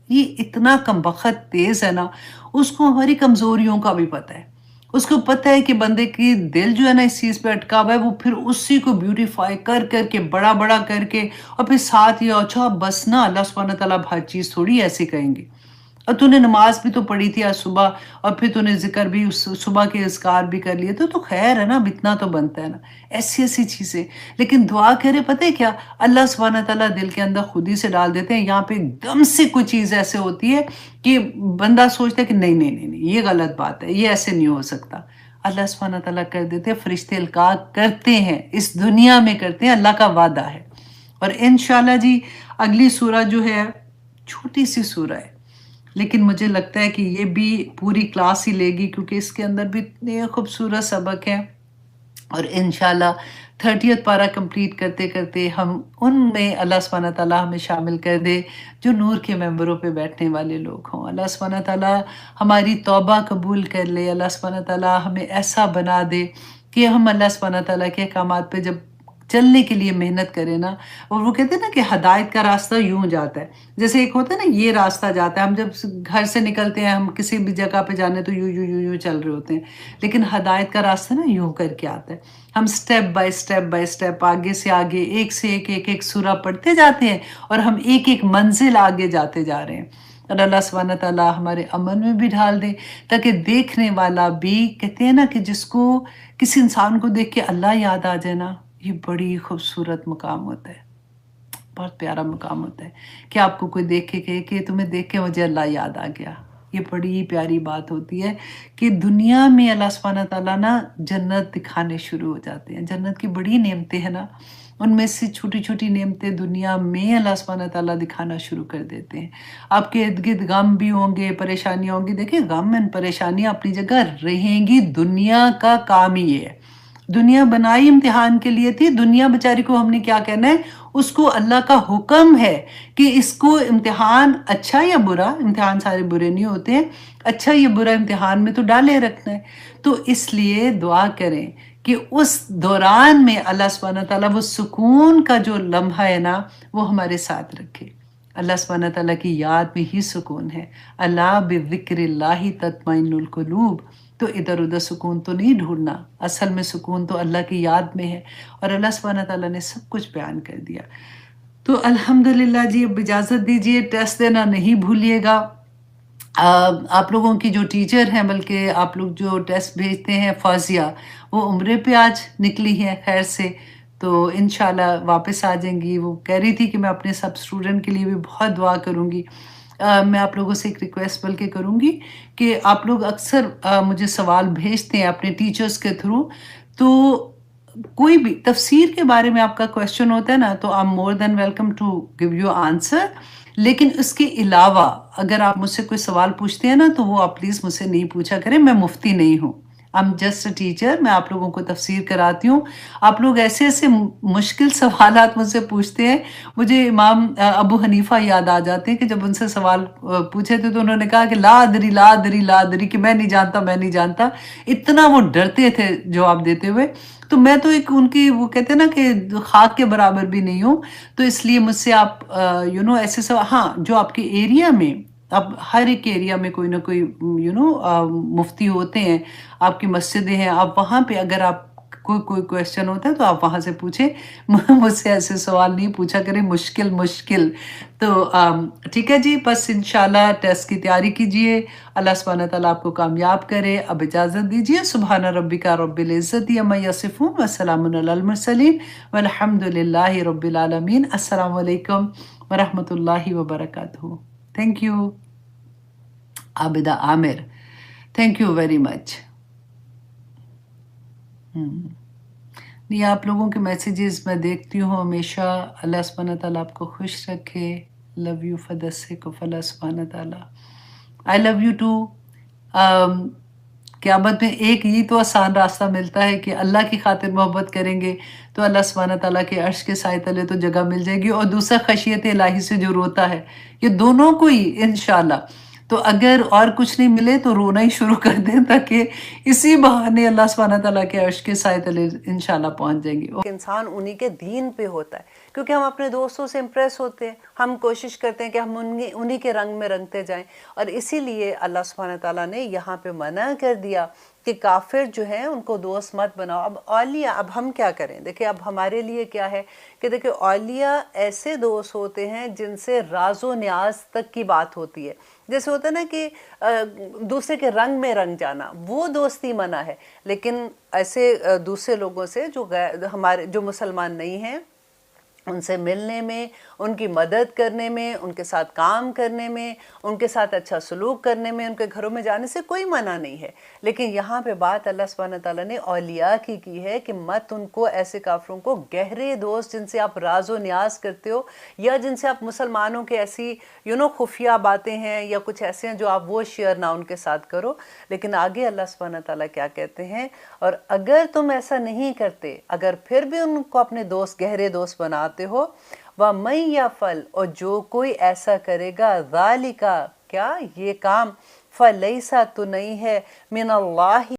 ये इतना कमबख्त तेज़ है ना, उसको हमारी कमज़ोरियों का भी पता है। उसको पता है कि बंदे की दिल जो है ना इस चीज़ पे अटका हुआ है, वो फिर उसी को ब्यूटीफाई कर के, बड़ा-बड़ा करके, और फिर साथ ही अच्छा बस ना अल्लाह सुब्हानहू तआला हर चीज़ थोड़ी ऐसे कहेंगे। और तूने नमाज़ भी तो पढ़ी थी आज सुबह, और फिर तूने ज़िक्र भी सुबह के अज़कार भी कर लिए, तो खैर है ना, अब इतना तो बनता है ना। ऐसी-ऐसी चीज़ें, लेकिन दुआ करे पता है क्या? अल्लाह सुब्हानहू तआला दिल के अंदर खुद ही से डाल देते हैं। यहाँ पे एकदम से कोई चीज़ ऐसे होती है कि बंदा सोचता है कि नहीं, ये गलत बात है, ये ऐसे नहीं हो सकता। अल्लाह सुब्हानहू तआला कर देते हैं, फ़रिश्ते इल्क़ा करते हैं, इस दुनिया में करते हैं, अल्लाह का वादा है। और इंशाअल्लाह जी अगली सूरह जो है, छोटी-सी सूरह है, लेकिन मुझे लगता है कि ये भी पूरी क्लास ही लेगी, क्योंकि इसके अंदर भी इतने खूबसूरत सबक हैं। और इंशाअल्लाह 30th पारा कंप्लीट करते-करते हम उनमें अल्लाह सुब्हानहू तआला हमें शामिल कर दे जो नूर के मेंबरों पे बैठने वाले लोग हों। अल्लाह सुब्हानहू तआला हमारी तौबा कबूल कर ले। अल्लाह सुब्हानहू तआला हमें ऐसा बना दे कि हम अल्लाह सुब्हानहू तआला के अहकामात पे जब चलने के लिए मेहनत करें ना, और वो कहते हैं ना कि हदायत का रास्ता यूँ जाता है। जैसे एक होता है ना ये रास्ता जाता है, हम जब घर से निकलते हैं, हम किसी भी जगह पे जाने तो यूँ चल रहे होते हैं, लेकिन हदायत का रास्ता ना यूँ करके आता है। हम स्टेप बाय स्टेप आगे से आगे एक से एक सूरा पढ़ते जाते हैं, और हम एक मंजिल आगे जाते जा रहे हैं। और अल्लाह सुब्हानहू तआला हमारे अमल में भी ढाल दे, ताकि देखने वाला भी, कहते हैं ना कि जिसको किसी इंसान को देख के अल्लाह याद आ जाए ना, ये बड़ी खूबसूरत मुकाम होता है। बहुत प्यारा मुकाम होता है कि आपको कोई देख के कहे कि तुम्हें देख के मुझे अल्लाह याद आ गया। ये बड़ी प्यारी बात होती है कि दुनिया में अल्लाह सुब्हानहू तआला ना जन्नत दिखाने शुरू हो जाते हैं। जन्नत की बड़ी नेमतें हैं ना, उनमें से छोटी-छोटी नेमतें दुनिया में अल्लाह सुब्हानहू तआला दिखाना शुरू कर देते हैं। आपके इर्द-गिर्द गम भी होंगे, परेशानियाँ होंगी। देखिए गम एंड परेशानियाँ अपनी जगह रहेंगी, दुनिया का काम ही ये है। दुनिया बनाई इम्तिहान के लिए थी, दुनिया बेचारी को हमने क्या कहना है, उसको अल्लाह का हुक्म है कि इसको इम्तिहान अच्छा या बुरा, इम्तिहान सारे बुरे नहीं होते हैं, अच्छा या बुरा इम्तिहान में तो डाले रखना है। तो इसलिए दुआ करें कि उस दौरान में अल्लाह सुब्हानहू तआला वो सुकून का जो लम्हा है ना, वो हमारे साथ रखे। अल्लाह सुब्हानहू तआला की याद में ही सुकून है। अला बिज़िक्रिल्लाहि तत्मइन्नुल कुलूब। तो इधर-उधर सुकून तो नहीं ढूँढना, असल में सुकून तो अल्लाह की याद में है, और अल्लाह सुब्हानहू तआला ने सब कुछ बयान कर दिया। तो अल्हम्दुलिल्लाह जी, अब इजाज़त दीजिए, टेस्ट देना नहीं भूलिएगा। आप लोगों की जो टीचर हैं, बल्कि आप लोग जो टेस्ट भेजते हैं, फ़ाज़िया, वो उम्रे पे आज निकली हैं खैर से, तो इंशाल्लाह वापस आ जाएँगी। वो कह रही थी कि मैं अपने सब स्टूडेंट के लिए भी बहुत दुआ करूँगी। मैं आप लोगों से एक रिक्वेस्ट बल्कि करूँगी कि आप लोग अक्सर मुझे सवाल भेजते हैं अपने टीचर्स के थ्रू, तो कोई भी तफ़सीर के बारे में आपका क्वेश्चन होता है ना, तो I am more than welcome to give you answer. लेकिन उसके अलावा अगर आप मुझसे कोई सवाल पूछते हैं ना, तो वो आप प्लीज़ मुझसे नहीं पूछा करें, मैं मुफ्ती नहीं हूँ। I am just a teacher, मैं आप लोगों को तफ़सीर कराती हूँ। आप लोग ऐसे-ऐसे मुश्किल सवालात मुझसे पूछते हैं, मुझे इमाम अबू हनीफ़ा याद आ जाते हैं कि जब उनसे सवाल पूछे थे, तो उन्होंने कहा कि ला अदरी, ला अदरी, ला अदरी, कि मैं नहीं जानता, मैं नहीं जानता। इतना वो डरते थे जवाब देते हुए। तो मैं तो एक उनकी, वो कहते हैं ना कि खाक के बराबर भी नहीं हूँ। तो इसलिए मुझसे आप ऐसे हाँ, जो आपके एरिया में, अब हर एक एरिया में कोई ना कोई मुफ्ती होते हैं, आपकी मस्जिदें हैं, आप वहाँ पे अगर आप कोई कोई क्वेश्चन होता है तो आप वहाँ से पूछें। मुझसे ऐसे सवाल नहीं पूछा करें मुश्किल। तो ठीक है जी, बस इंशाल्लाह टेस्ट की तैयारी कीजिए। अल्लाह सुब्हानहू व तआला आपको कामयाब करे। अब इजाज़त दीजिए। सुब्हान रब्बिका रब्बिल इज़्ज़ति अम्मा यसिफ़ून व सलामुन अलल मुरसलीन वल्हम्दुलिल्लाहि रब्बिल आलमीन। अस्सलामु अलैकुम व रहमतुल्लाहि व बरकातुहू। Thank you, Abida Amir. Thank you very much. हुँ। नहीं, आप लोगों के मैसेजेस मैं देखती हूँ हमेशा। अल्लाह सुब्हानहू व तआला आपको खुश रखे। Love you for the sake of Allah सुब्हानहू व तआला। I love you too. Um, क़यामत में एक ये तो आसान रास्ता मिलता है कि अल्लाह की खातिर मोहब्बत करेंगे, तो अल्लाह सुब्हानहू व तआला के अर्श के साए तले तो जगह मिल जाएगी, और दूसरा खशियत इलाही से जो रोता है, ये दोनों को ही इंशाल्लाह। तो अगर और कुछ नहीं मिले तो रोना ही शुरू कर दें, ताकि इसी बहाने अल्लाह सुब्हानहू व तआला के अर्श के साए तले इंशाल्लाह पहुँच जाएँगे। इंसान उन्हीं के दीन पे होता है, क्योंकि हम अपने दोस्तों से इम्प्रेस होते हैं, हम कोशिश करते हैं कि हम उन्हीं के रंग में रंगते जाएं, और इसीलिए अल्लाह सुब्हानहू व तआला ने यहाँ पे मना कर दिया कि काफिर जो है उनको दोस्त मत बनाओ। अब औलिया, अब हम क्या करें? देखिए, अब हमारे लिए क्या है कि देखिए, औलिया ऐसे दोस्त होते हैं जिनसे राज़ो न्याज तक की बात होती है। जैसे होता है ना कि दूसरे के रंग में रंग जाना, वो दोस्ती मना है। लेकिन ऐसे दूसरे लोगों से जो हमारे जो मुसलमान नहीं हैं, उनसे मिलने में, उनकी मदद करने में, उनके साथ काम करने में, उनके साथ अच्छा सलूक करने में, उनके घरों में जाने से कोई मना नहीं है। लेकिन यहाँ पे बात अल्लाह सुब्हानहू व तआला ने औलिया की है कि मत उनको, ऐसे काफिरों को, गहरे दोस्त जिनसे आप राज़ो न्याज करते हो, या जिनसे आप मुसलमानों के ऐसी खुफिया बातें हैं या कुछ ऐसे हैं जो आप वो शेयर ना उनके साथ करो। लेकिन आगे अल्लाह सुब्हानहू व तआला क्या कहते हैं, और अगर तुम ऐसा नहीं करते, अगर फिर भी उनको अपने दोस्त, गहरे दोस्त बनाते हो, व मई या फल, और जो कोई ऐसा करेगा, ज़ालिका, क्या ये काम, फलैसा, तो नहीं है, मिनल्लाहि,